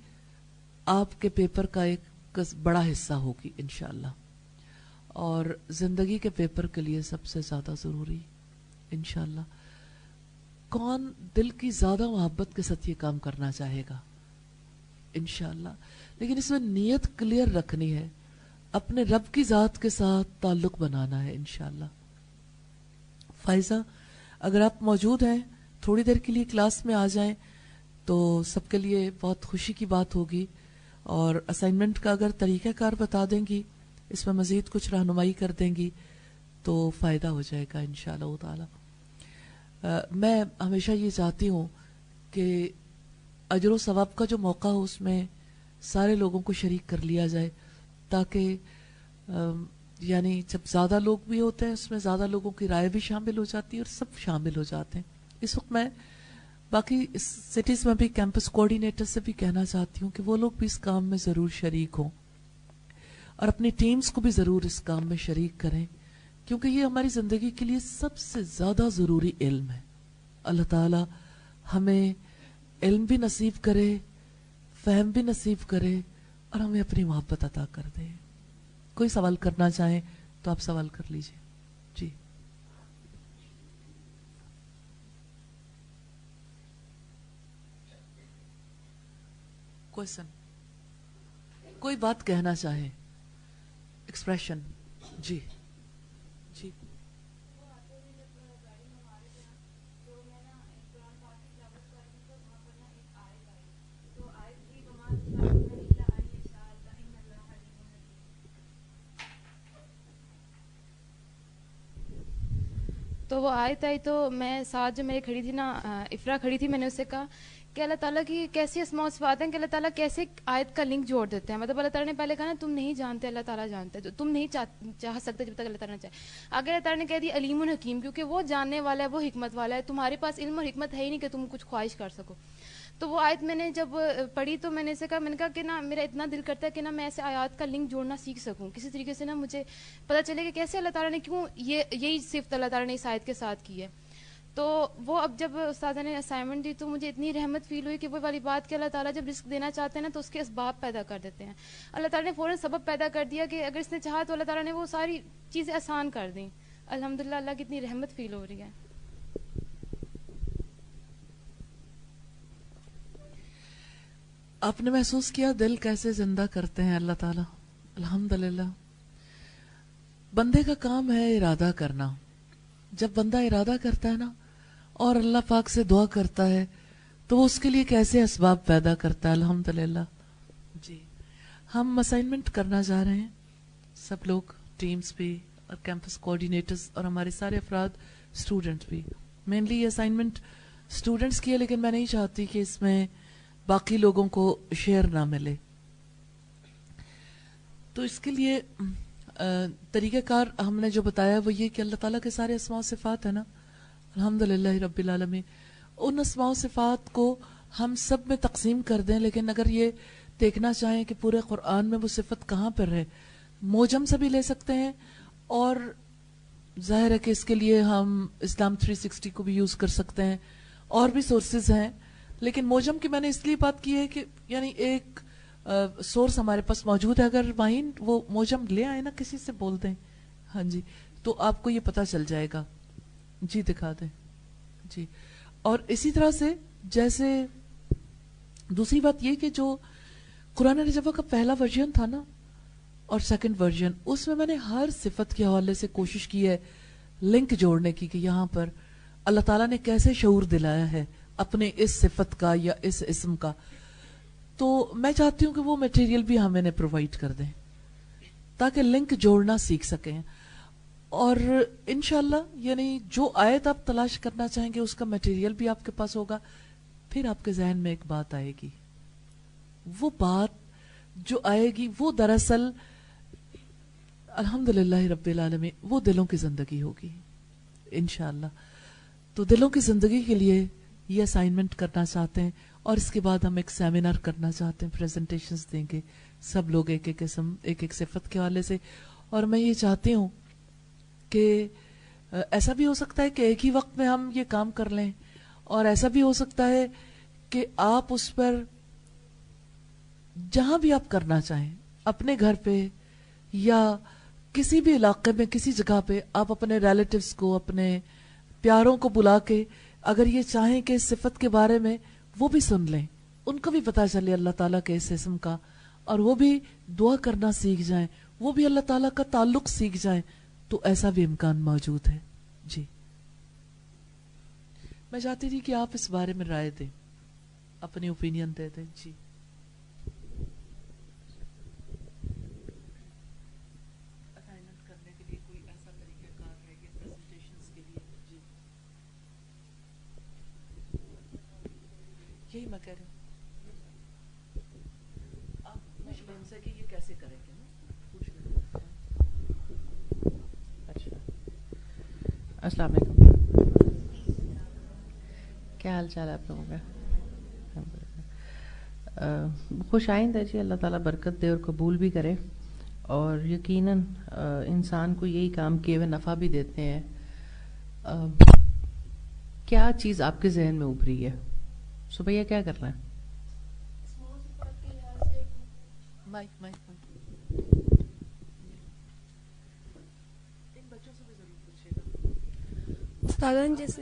آپ کے پیپر کا ایک بڑا حصہ ہوگی انشاءاللہ، اور زندگی کے پیپر کے لیے سب سے زیادہ ضروری انشاءاللہ. کون دل کی زیادہ محبت کے ساتھ یہ کام کرنا چاہے گا انشاءاللہ. لیکن اس میں نیت کلیئر رکھنی ہے، اپنے رب کی ذات کے ساتھ تعلق بنانا ہے انشاءاللہ. فائزہ اگر آپ موجود ہیں تھوڑی دیر کے لیے کلاس میں آ جائیں تو سب کے لیے بہت خوشی کی بات ہوگی. اور اسائنمنٹ کا اگر طریقہ کار بتا دیں گی، اس میں مزید کچھ رہنمائی کر دیں گی تو فائدہ ہو جائے گا انشاءاللہ تعالی. میں ہمیشہ یہ چاہتی ہوں کہ اجر و ثواب کا جو موقع ہو اس میں سارے لوگوں کو شریک کر لیا جائے، تاکہ یعنی جب زیادہ لوگ بھی ہوتے ہیں اس میں زیادہ لوگوں کی رائے بھی شامل ہو جاتی ہے اور سب شامل ہو جاتے ہیں. اس وقت میں باقی سٹیز میں بھی کیمپس کوآرڈینیٹر سے بھی کہنا چاہتی ہوں کہ وہ لوگ بھی اس کام میں ضرور شریک ہوں اور اپنی ٹیمز کو بھی ضرور اس کام میں شریک کریں، کیونکہ یہ ہماری زندگی کے لیے سب سے زیادہ ضروری علم ہے. اللہ تعالی ہمیں علم بھی نصیب کرے، فہم بھی نصیب کرے اور ہمیں اپنی محبت عطا کر دے. کوئی سوال کرنا چاہیں تو آپ سوال کر لیجئے. جی کوئسن، کوئی بات کہنا چاہے، ایکسپریشن. جی جی تو وہ آیت آئی تو میں ساتھ جو میرے کھڑی تھی نا، افرا کھڑی تھی، میں نے اس سے کہا کہ اللہ تعالیٰ کی کیسی اسماء و صفات ہیں کہ اللہ تعالیٰ کیسے آیت کا لنک جوڑ دیتے ہیں. مطلب اللہ تعالیٰ نے پہلے کہا نا تم نہیں جانتے، اللہ تعالیٰ جانتے، تو تم نہیں چاہ سکتے جب تک اللہ تعالیٰ نہ چاہے. آگے اللہ تعالیٰ نے کہہ دیا علیم الحکیم، کیونکہ وہ جاننے والا ہے، وہ حکمت والا ہے. تمہارے پاس علم اور حکمت ہے ہی نہیں کہ تم کچھ خواہش کر سکو. تو وہ آیت میں نے جب پڑھی تو میں نے اسے کہا، میں نے کہا کہ نا میرا اتنا دل کرتا ہے کہ نا میں ایسے آیات کا لنک جوڑنا سیکھ سکوں کسی طریقے سے، نا مجھے پتہ چلے کہ کیسے اللہ تعالیٰ نے کیوں یہی صفت اللہ تعالیٰ نے اس آیت کے ساتھ کی ہے. تو وہ اب جب استاذہ نے اسائنمنٹ دی تو مجھے اتنی رحمت فیل ہوئی کہ وہ والی بات کہ اللہ تعالیٰ جب رزق دینا چاہتے ہیں نا تو اس کے اسباب پیدا کر دیتے ہیں. اللہ تعالیٰ نے فوراً سبب پیدا کر دیا کہ اگر اس نے چاہا تو اللہ تعالیٰ نے وہ ساری چیزیں آسان کر دیں. الحمدللہ اللہ کی اتنی رحمت فیل ہو رہی ہے. آپ نے محسوس کیا دل کیسے زندہ کرتے ہیں اللہ تعالیٰ؟ الحمدللہ. بندے کا کام ہے ارادہ کرنا. جب بندہ ارادہ کرتا ہے نا اور اللہ پاک سے دعا کرتا ہے تو وہ اس کے لیے کیسے اسباب پیدا کرتا ہے. الحمدللہ. جی ہم اسائنمنٹ کرنا جا رہے ہیں سب لوگ، ٹیمز بھی اور کیمپس کوآرڈینیٹرز اور ہمارے سارے افراد، اسٹوڈنٹ بھی. مینلی یہ اسائنمنٹ اسٹوڈنٹس کی ہے، لیکن میں نہیں چاہتی کہ اس میں باقی لوگوں کو شیئر نہ ملے. تو اس کے لیے طریقہ کار ہم نے جو بتایا وہ یہ کہ اللہ تعالیٰ کے سارے اسماء و صفات ہیں نا، الحمدللہ رب العالمین، ان اسماء و صفات کو ہم سب میں تقسیم کر دیں، لیکن اگر یہ دیکھنا چاہیں کہ پورے قرآن میں وہ صفت کہاں پر ہے، موجم سے بھی لے سکتے ہیں، اور ظاہر ہے کہ اس کے لیے ہم اسلام 360 کو بھی یوز کر سکتے ہیں، اور بھی سورسز ہیں، لیکن موجم کی میں نے اس لیے بات کی ہے کہ یعنی ایک سورس ہمارے پاس موجود ہے. اگر مائن وہ موجم لے آئے نا، کسی سے بول دیں، ہاں جی، تو آپ کو یہ پتہ چل جائے گا. جی دکھا دیں جی. اور اسی طرح سے جیسے دوسری بات یہ کہ جو قرآن رجوہ کا پہلا ورژن تھا نا اور سیکنڈ ورژن، اس میں میں نے ہر صفت کے حوالے سے کوشش کی ہے لنک جوڑنے کی کہ یہاں پر اللہ تعالیٰ نے کیسے شعور دلایا ہے اپنے اس صفت کا یا اس اسم کا. تو میں چاہتی ہوں کہ وہ میٹیریل بھی ہم انہیں پرووائڈ کر دیں تاکہ لنک جوڑنا سیکھ سکیں. اور انشاءاللہ یعنی جو آیت آپ تلاش کرنا چاہیں گے اس کا میٹیریل بھی آپ کے پاس ہوگا. پھر آپ کے ذہن میں ایک بات آئے گی، وہ بات جو آئے گی وہ دراصل الحمدللہ رب العالمین وہ دلوں کی زندگی ہوگی انشاءاللہ. تو دلوں کی زندگی کے لیے یہ اسائنمنٹ کرنا چاہتے ہیں، اور اس کے بعد ہم ایک سیمینار کرنا چاہتے ہیں، پریزنٹیشنز دیں گے سب لوگ ایک ایک قسم ایک ایک صفت کے حوالے سے. اور میں یہ چاہتی ہوں کہ ایسا بھی ہو سکتا ہے کہ ایک ہی وقت میں ہم یہ کام کر لیں، اور ایسا بھی ہو سکتا ہے کہ آپ اس پر جہاں بھی آپ کرنا چاہیں، اپنے گھر پہ یا کسی بھی علاقے میں کسی جگہ پہ، آپ اپنے ریلیٹیوز کو، اپنے پیاروں کو بلا کے اگر یہ چاہیں کہ اس صفت کے بارے میں وہ بھی سن لیں، ان کو بھی پتہ چلے اللہ تعالیٰ کے اس اسم کا، اور وہ بھی دعا کرنا سیکھ جائیں، وہ بھی اللہ تعالیٰ کا تعلق سیکھ جائیں، تو ایسا بھی امکان موجود ہے. جی میں چاہتی تھی کہ آپ اس بارے میں رائے دیں، اپنی اوپینین دے دیں. جی اسائنمنٹ کرنے کے لیے کوئی ایسا طریقہ کار ہے کہ پریزنٹیشنز کے لیے؟ جی یہی میں کہہ رہی ہوں، آپ پوچھ لیں ان سے کہ یہ کیسے کریں گے نا، پوچھ لیں. اچھا، السلام علیکم، کیا حال چال ہے آپ لوگوں کا؟ خوش آئند ہے جی. اللہ تعالیٰ برکت دے اور قبول بھی کرے، اور یقیناً انسان کو یہی کام کیے ہوئے نفع بھی دیتے ہیں. کیا چیز آپ کے ذہن میں ابھری ہے؟ سبیہ کیا کر رہا ہے؟ مائک مائک ان بچوں سے بھی ضرور پوچھیے گا. استادان جیسے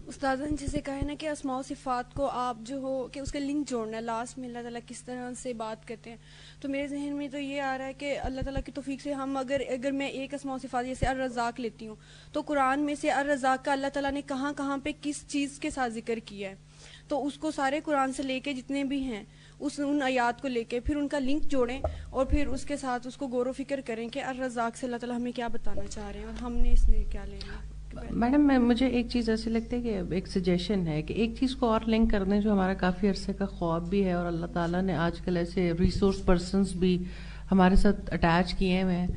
استادان جیسے کہا ہے نا کہ اسماء و صفات کو آپ جو ہو کہ اس کا لنک جوڑنا ہے، لاسٹ میں اللہ تعالیٰ کس طرح سے بات کرتے ہیں. تو میرے ذہن میں تو یہ آ رہا ہے کہ اللہ تعالیٰ کی توفیق سے ہم اگر میں ایک اسماء و صفات جیسے الرزاق لیتی ہوں، تو قرآن میں سے الرزاق کا اللہ تعالیٰ نے کہاں کہاں پہ کس چیز کے ساتھ ذکر کیا ہے، تو اس کو سارے قرآن سے لے کے جتنے بھی ہیں ان آیات کو لے کے پھر ان کا لنک جوڑیں، اور پھر اس کے ساتھ اس کو غور و فکر کریں کہ الرزاق سے اللہ تعالیٰ ہمیں کیا بتانا چاہ رہے ہیں اور ہم نے اس میں کیا لینا ہے. میڈم مجھے ایک چیز ایسی لگتی ہے کہ ایک سجیشن ہے کہ ایک چیز کو اور لنک کر دیں جو ہمارا کافی عرصے کا خواب بھی ہے، اور اللہ تعالیٰ نے آج کل ایسے ریسورس پرسنز بھی ہمارے ساتھ اٹیچ کیے ہوئے ہیں،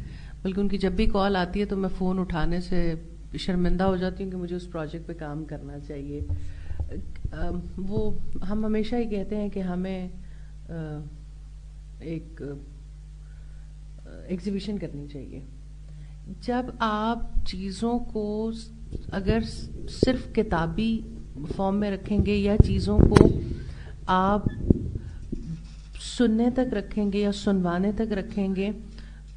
بلکہ ان کی جب بھی کال آتی ہے تو میں فون اٹھانے سے شرمندہ ہو جاتی ہوں کہ مجھے اس پروجیکٹ پہ کام کرنا چاہیے. وہ ہم ہمیشہ ہی کہتے ہیں کہ ہمیں ایک ایگزیبیشن کرنی چاہیے. جب آپ چیزوں کو اگر صرف کتابی فارم میں رکھیں گے یا چیزوں کو آپ سننے تک رکھیں گے یا سنوانے تک رکھیں گے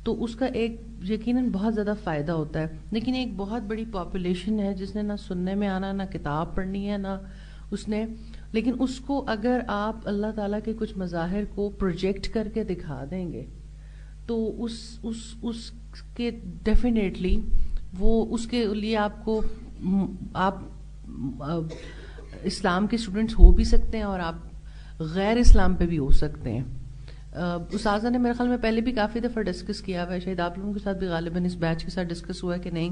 تو اس کا ایک یقیناً بہت زیادہ فائدہ ہوتا ہے. لیکن ایک بہت بڑی پاپولیشن ہے جس نے نہ سننے میں آنا، نہ کتاب پڑھنی ہے، نہ اس نے، لیکن اس کو اگر آپ اللہ تعالیٰ کے کچھ مظاہر کو پروجیکٹ کر کے دکھا دیں گے تو اس کے ڈیفینیٹلی وہ اس کے لیے آپ اسلام کے اسٹوڈنٹس ہو بھی سکتے ہیں اور آپ غیر اسلام پہ بھی ہو سکتے ہیں. استاذہ نے میرے خیال میں پہلے بھی کافی دفعہ ڈسکس کیا ہوا ہے، شاید آپ لوگوں کے ساتھ بھی غالباً اس بیچ کے ساتھ ڈسکس ہوا ہے کہ نہیں،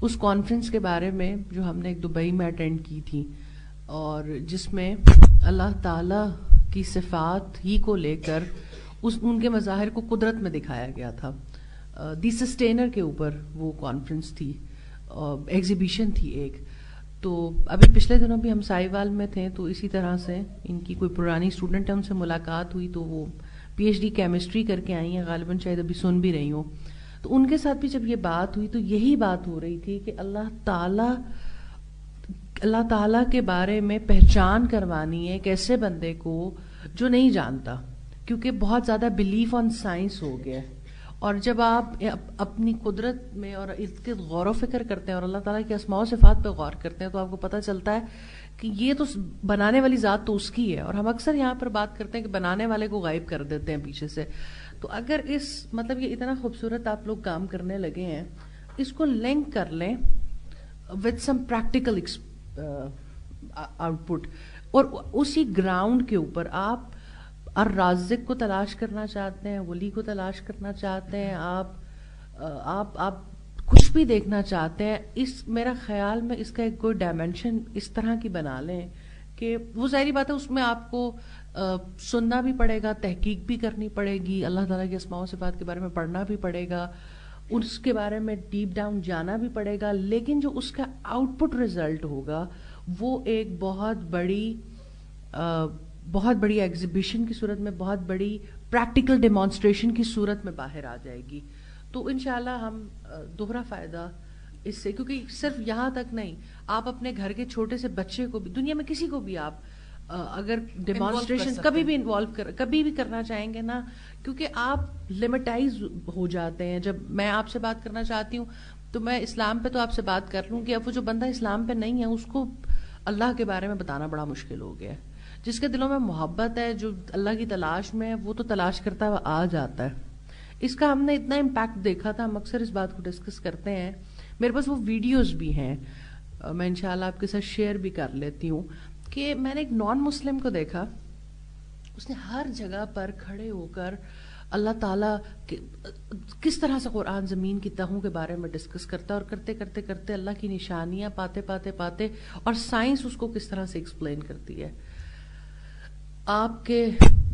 اس کانفرنس کے بارے میں جو ہم نے ایک دبئی میں اٹینڈ کی تھی، اور جس میں اللہ تعالیٰ کی صفات ہی کو لے کر ان کے مظاہر کو قدرت میں دکھایا گیا تھا. دی سسٹینر کے اوپر وہ کانفرنس تھی, ایگزیبیشن تھی ایک. تو ابھی پچھلے دنوں بھی ہم سائیوال میں تھے, تو اسی طرح سے ان کی کوئی پرانی اسٹوڈنٹ ہے, ان سے ملاقات ہوئی, تو وہ پی ایچ ڈی کیمسٹری کر کے آئی ہیں, غالباً شاید ابھی سن بھی رہی ہوں. تو ان کے ساتھ بھی جب یہ بات ہوئی تو یہی بات ہو رہی تھی کہ اللہ تعالیٰ کے بارے میں پہچان کروانی ہے ایک ایسے بندے کو جو نہیں جانتا, کیونکہ بہت زیادہ بلیف آن سائنس ہو گیا. اور جب آپ اپنی قدرت میں اور ارد گرد غور و فکر کرتے ہیں اور اللہ تعالیٰ کے اسماء و صفات پہ غور کرتے ہیں, تو آپ کو پتہ چلتا ہے کہ یہ تو بنانے والی ذات تو اس کی ہے. اور ہم اکثر یہاں پر بات کرتے ہیں کہ بنانے والے کو غائب کر دیتے ہیں پیچھے سے. تو اگر مطلب یہ اتنا خوبصورت آپ لوگ کام کرنے لگے ہیں, اس کو لنک کر لیں with some practical out put, اور اسی گراؤنڈ کے اوپر آپ الرازق کو تلاش کرنا چاہتے ہیں, ولی کو تلاش کرنا چاہتے ہیں, آپ کچھ بھی دیکھنا چاہتے ہیں, میرا خیال میں اس کا ایک کوئی ڈائمینشن اس طرح کی بنا لیں کہ وہ ظاہری بات ہے اس میں آپ کو سننا بھی پڑے گا, تحقیق بھی کرنی پڑے گی, اللہ تعالیٰ کے اسماء و صفات کے بارے میں پڑھنا بھی پڑے گا, اس کے بارے میں ڈیپ ڈاؤن جانا بھی پڑے گا, لیکن جو اس کا آؤٹ پٹ ریزلٹ ہوگا وہ ایک بہت بڑی ایگزیبیشن کی صورت میں, بہت بڑی پریکٹیکل ڈیمانسٹریشن کی صورت میں باہر آ جائے گی. تو انشاءاللہ ہم دوہرا فائدہ اس سے, کیونکہ صرف یہاں تک نہیں, آپ اپنے گھر کے چھوٹے سے بچے کو بھی, دنیا میں کسی کو بھی آپ اگر ڈیمانسٹریشن کبھی بھی کبھی بھی کرنا چاہیں گے نا, کیونکہ آپ لمیٹائز ہو جاتے ہیں. جب میں آپ سے بات کرنا چاہتی ہوں تو میں اسلام پہ تو آپ سے بات کر لوں گی, اب وہ جو بندہ اسلام پہ نہیں ہے اس کو اللہ کے بارے میں بتانا بڑا مشکل ہو گیا ہے. جس کے دلوں میں محبت ہے, جو اللہ کی تلاش میں ہے, وہ تو تلاش کرتا ہوا آ جاتا ہے. اس کا ہم نے اتنا امپیکٹ دیکھا تھا, ہم اکثر اس بات کو ڈسکس کرتے ہیں, میرے پاس وہ ویڈیوز بھی ہیں, میں انشاءاللہ آپ کے ساتھ شیئر بھی کر لیتی ہوں, کہ میں نے ایک نان مسلم کو دیکھا, اس نے ہر جگہ پر کھڑے ہو کر اللہ تعالیٰ کس طرح سے قرآن زمین کی تہوں کے بارے میں ڈسکس کرتا ہے, اور کرتے کرتے کرتے اللہ کی نشانیاں پاتے اور سائنس اس کو کس طرح سے ایکسپلین کرتی ہے. آپ کے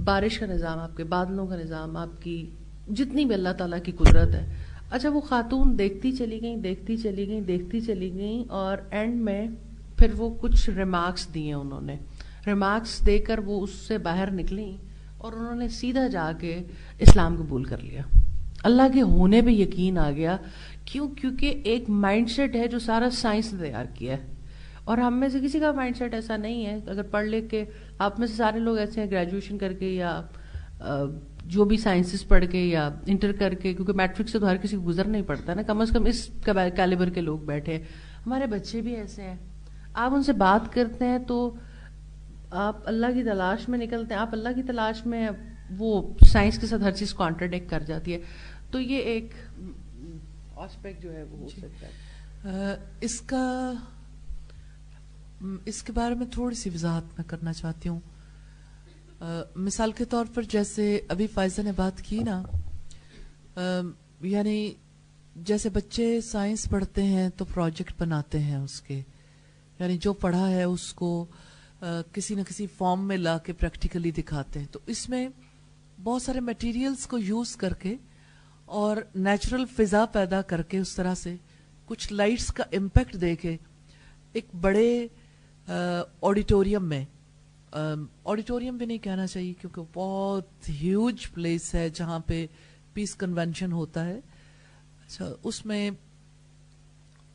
بارش کا نظام, آپ کے بادلوں کا نظام, آپ کی جتنی بھی اللہ تعالیٰ کی قدرت ہے. اچھا, وہ خاتون دیکھتی چلی گئیں اور اینڈ میں پھر وہ کچھ ریمارکس دیے, انہوں نے ریمارکس دے کر وہ اس سے باہر نکلیں اور انہوں نے سیدھا جا کے اسلام قبول کر لیا. اللہ کے ہونے پہ یقین آ گیا. کیوں؟ کیونکہ ایک مائنڈ سیٹ ہے جو سارا سائنس نے تیار کیا ہے, اور ہم میں سے کسی کا مائنڈ سیٹ ایسا نہیں ہے. اگر پڑھ لکھ کے آپ میں سے سارے لوگ ایسے ہیں, گریجویشن کر کے یا جو بھی سائنسز پڑھ کے یا انٹر کر کے, کیونکہ میٹرک سے تو ہر کسی کو گزرنا ہی پڑتا ہے نا, کم از کم اس کیلیبر کے لوگ بیٹھے. ہمارے بچے بھی ایسے ہیں, آپ ان سے بات کرتے ہیں تو آپ اللہ کی تلاش میں نکلتے ہیں, آپ اللہ کی تلاش میں, وہ سائنس کے ساتھ ہر چیز کانٹراڈکٹ کر جاتی ہے. تو یہ ایک آسپیکٹ جو ہے وہ ہو سکتا ہے. اس کے بارے میں تھوڑی سی وضاحت میں کرنا چاہتی ہوں. مثال کے طور پر جیسے ابھی فائزہ نے بات کی نا, یعنی جیسے بچے سائنس پڑھتے ہیں تو پروجیکٹ بناتے ہیں اس کے, یعنی جو پڑھا ہے اس کو کسی نہ کسی فارم میں لا کے پریکٹیکلی دکھاتے ہیں. تو اس میں بہت سارے میٹیریلز کو یوز کر کے اور نیچرل فضا پیدا کر کے اس طرح سے کچھ لائٹس کا امپیکٹ دے کے ایک بڑے آڈیٹوریم میں, آڈیٹوریم بھی نہیں کہنا چاہیے کیونکہ بہت ہیوج پلیس ہے جہاں پہ پیس کنونشن ہوتا ہے. اچھا, اس میں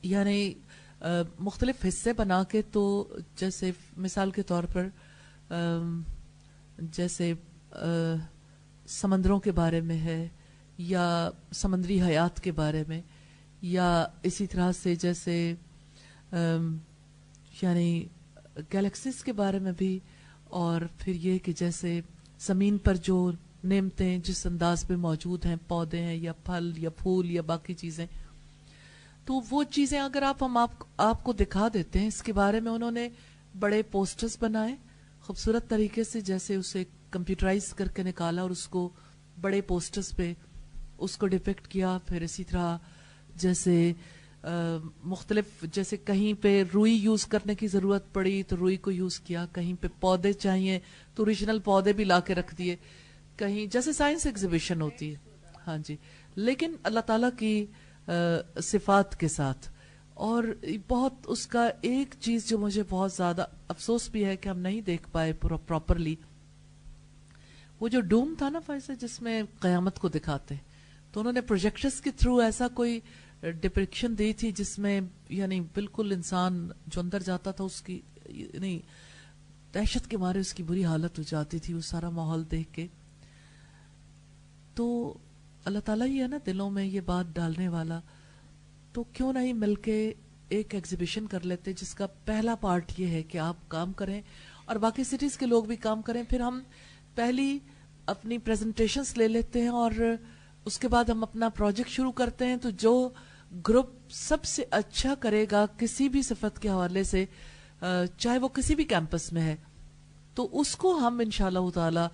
یعنی مختلف حصے بنا کے, تو جیسے مثال کے طور پر جیسے سمندروں کے بارے میں ہے, یا سمندری حیات کے بارے میں, یا اسی طرح سے جیسے یعنی گیلیکسیز کے بارے میں بھی, اور پھر یہ کہ جیسے زمین پر جو نعمتیں جس انداز پہ موجود ہیں, پودے ہیں یا پھل یا پھول یا باقی چیزیں, تو وہ چیزیں اگر ہم آپ کو دکھا دیتے ہیں, اس کے بارے میں انہوں نے بڑے پوسٹرز بنائے خوبصورت طریقے سے, جیسے اسے کمپیوٹرائز کر کے نکالا اور اس کو بڑے پوسٹرز پہ اس کو ڈپکٹ کیا. پھر اسی طرح جیسے مختلف, جیسے کہیں پہ روئی یوز کرنے کی ضرورت پڑی تو روئی کو یوز کیا, کہیں پہ پودے چاہیے تو اوریجنل پودے بھی لا کے رکھ دیے, کہیں جیسے سائنس ایگزیبیشن ہوتی ہے, ہاں جی, لیکن اللہ تعالیٰ کی صفات کے ساتھ. اور بہت اس کا ایک چیز جو مجھے بہت زیادہ افسوس بھی ہے کہ ہم نہیں دیکھ پائے پراپرلی, وہ جو ڈوم تھا نا فائزہ, جس میں قیامت کو دکھاتے, تو انہوں نے پروجیکٹرز کے تھرو ایسا کوئی ڈپکشن دی تھی جس میں یعنی بالکل انسان جو اندر جاتا تھا اس کی یعنی دہشت کے مارے اس کی بری حالت ہو جاتی تھی وہ سارا ماحول دیکھ کے. تو اللہ تعالیٰ ہی ہے نا دلوں میں یہ بات ڈالنے والا, تو کیوں نہیں مل کے ایک ایگزیبیشن کر لیتے جس کا پہلا پارٹ یہ ہے کہ آپ کام کریں اور باقی سٹیز کے لوگ بھی کام کریں, پھر ہم پہلی اپنی پریزنٹیشنز لے لیتے ہیں اور اس کے بعد ہم اپنا پروجیکٹ شروع کرتے ہیں. تو جو گروپ سب سے اچھا کرے گا کسی بھی صفت کے حوالے سے, چاہے وہ کسی بھی کیمپس میں ہے, تو اس کو ہم انشاءاللہ تعالی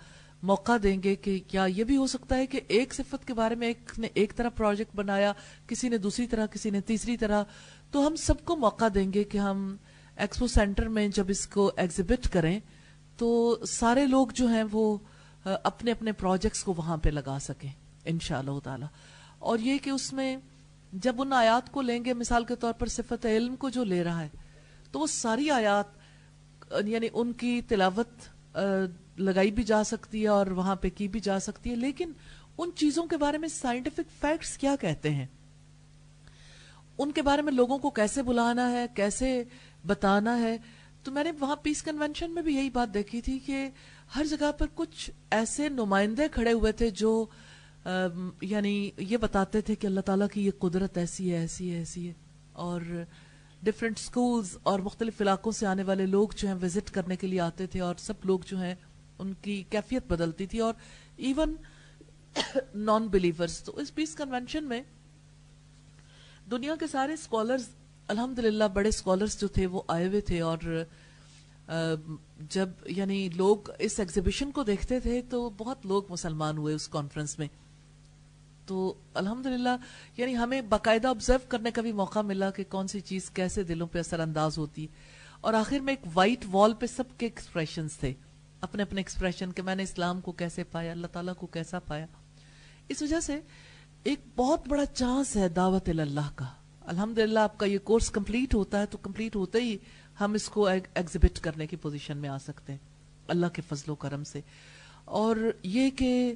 موقع دیں گے. کہ کیا یہ بھی ہو سکتا ہے کہ ایک صفت کے بارے میں ایک نے ایک طرح پروجیکٹ بنایا, کسی نے دوسری طرح, کسی نے تیسری طرح, تو ہم سب کو موقع دیں گے کہ ہم ایکسپو سینٹر میں جب اس کو ایگزیبٹ کریں تو سارے لوگ جو ہیں وہ اپنے اپنے پروجیکٹس کو وہاں پہ لگا سکیں انشاءاللہ تعالی. اور یہ کہ اس میں جب ان آیات کو لیں گے, مثال کے طور پر صفت علم کو جو لے رہا ہے, تو وہ ساری آیات یعنی ان کی تلاوت لگائی بھی جا سکتی ہے اور وہاں پہ کی بھی جا سکتی ہے, لیکن ان چیزوں کے بارے میں سائنٹیفک فیکٹس کیا کہتے ہیں, ان کے بارے میں لوگوں کو کیسے بلانا ہے, کیسے بتانا ہے. تو میں نے وہاں پیس کنونشن میں بھی یہی بات دیکھی تھی کہ ہر جگہ پر کچھ ایسے نمائندے کھڑے ہوئے تھے جو یعنی یہ بتاتے تھے کہ اللہ تعالیٰ کی یہ قدرت ایسی ہے, ایسی ہے, ایسی ہے. اور ڈفرینٹ سکولز اور مختلف علاقوں سے آنے والے لوگ جو ہیں وزٹ کرنے کے لیے آتے تھے, اور سب لوگ جو ہیں ان کی کیفیت بدلتی تھی, اور ایون نان بلیورز. تو اس پیس کنونشن میں دنیا کے سارے اسکالرز الحمدللہ بڑے اسکالرز جو تھے وہ آئے ہوئے تھے, اور جب یعنی لوگ اس ایگزیبیشن کو دیکھتے تھے تو بہت لوگ مسلمان ہوئے اس کانفرنس میں. تو الحمدللہ یعنی ہمیں باقاعدہ آبزرو کرنے کا بھی موقع ملا کہ کون سی چیز کیسے دلوں پہ اثر انداز ہوتی ہے. اور آخر میں ایک وائٹ وال پہ سب کے ایکسپریشنز تھے, اپنے اپنے ایکسپریشن, کہ میں نے اسلام کو کیسے پایا, اللہ تعالیٰ کو کیسا پایا. اس وجہ سے ایک بہت بڑا چانس ہے دعوت اللہ کا. الحمدللہ آپ کا یہ کورس کمپلیٹ ہوتا ہے تو کمپلیٹ ہوتے ہی ہم اس کو ایگزیبٹ کرنے کی پوزیشن میں آ سکتے ہیں اللہ کے فضل و کرم سے. اور یہ کہ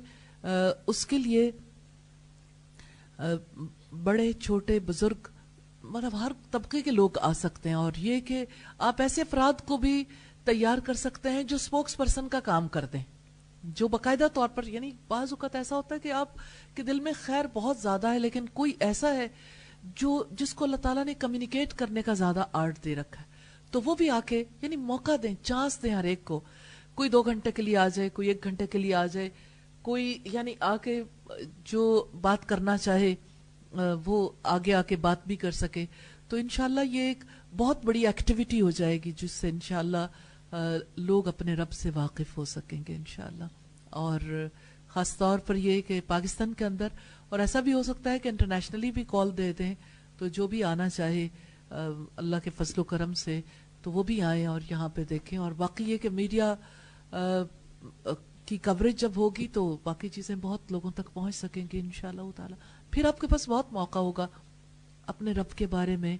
اس کے لیے بڑے چھوٹے بزرگ مطلب ہر طبقے کے لوگ آ سکتے ہیں, اور یہ کہ آپ ایسے افراد کو بھی تیار کر سکتے ہیں جو اسپوکس پرسن کا کام کر دیں, جو باقاعدہ طور پر یعنی بعض اوقات ایسا ہوتا ہے کہ آپ کے دل میں خیر بہت زیادہ ہے لیکن کوئی ایسا ہے جو جس کو اللہ تعالیٰ نے کمیونیکیٹ کرنے کا زیادہ آرٹ دے رکھا ہے, تو وہ بھی آ کے یعنی موقع دیں, چانس دیں ہر ایک کو. کوئی 2 گھنٹے کے لیے آ جائے, کوئی 1 گھنٹے کے لیے آ جائے, کوئی یعنی آ کے جو بات کرنا چاہے وہ آگے آ کے بات بھی کر سکے. تو انشاءاللہ یہ ایک بہت بڑی ایکٹیویٹی ہو جائے گی جس سے انشاءاللہ لوگ اپنے رب سے واقف ہو سکیں گے انشاءاللہ. اور خاص طور پر یہ کہ پاکستان کے اندر, اور ایسا بھی ہو سکتا ہے کہ انٹرنیشنلی بھی کال دے دیں, تو جو بھی آنا چاہے اللہ کے فضل و کرم سے تو وہ بھی آئیں اور یہاں پہ دیکھیں. اور باقی یہ کہ میڈیا کی کوریج جب ہوگی تو باقی چیزیں بہت لوگوں تک پہنچ سکیں گی انشاءاللہ تعالی. پھر آپ کے پاس بہت موقع ہوگا اپنے رب کے بارے میں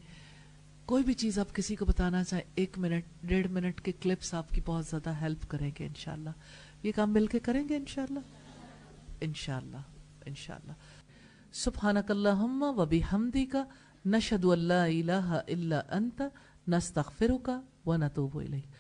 کوئی بھی چیز آپ کسی کو بتانا چاہیں, 1 منٹ 1.5 منٹ کے کلپس آپ کی بہت زیادہ ہیلپ کریں گے انشاءاللہ. یہ کام مل کے کریں گے انشاءاللہ انشاءاللہ انشاءاللہ. سبحانک اللہم و بحمدک نشہد ان لا الہ الا انت نستغفرک و نتوب الیک.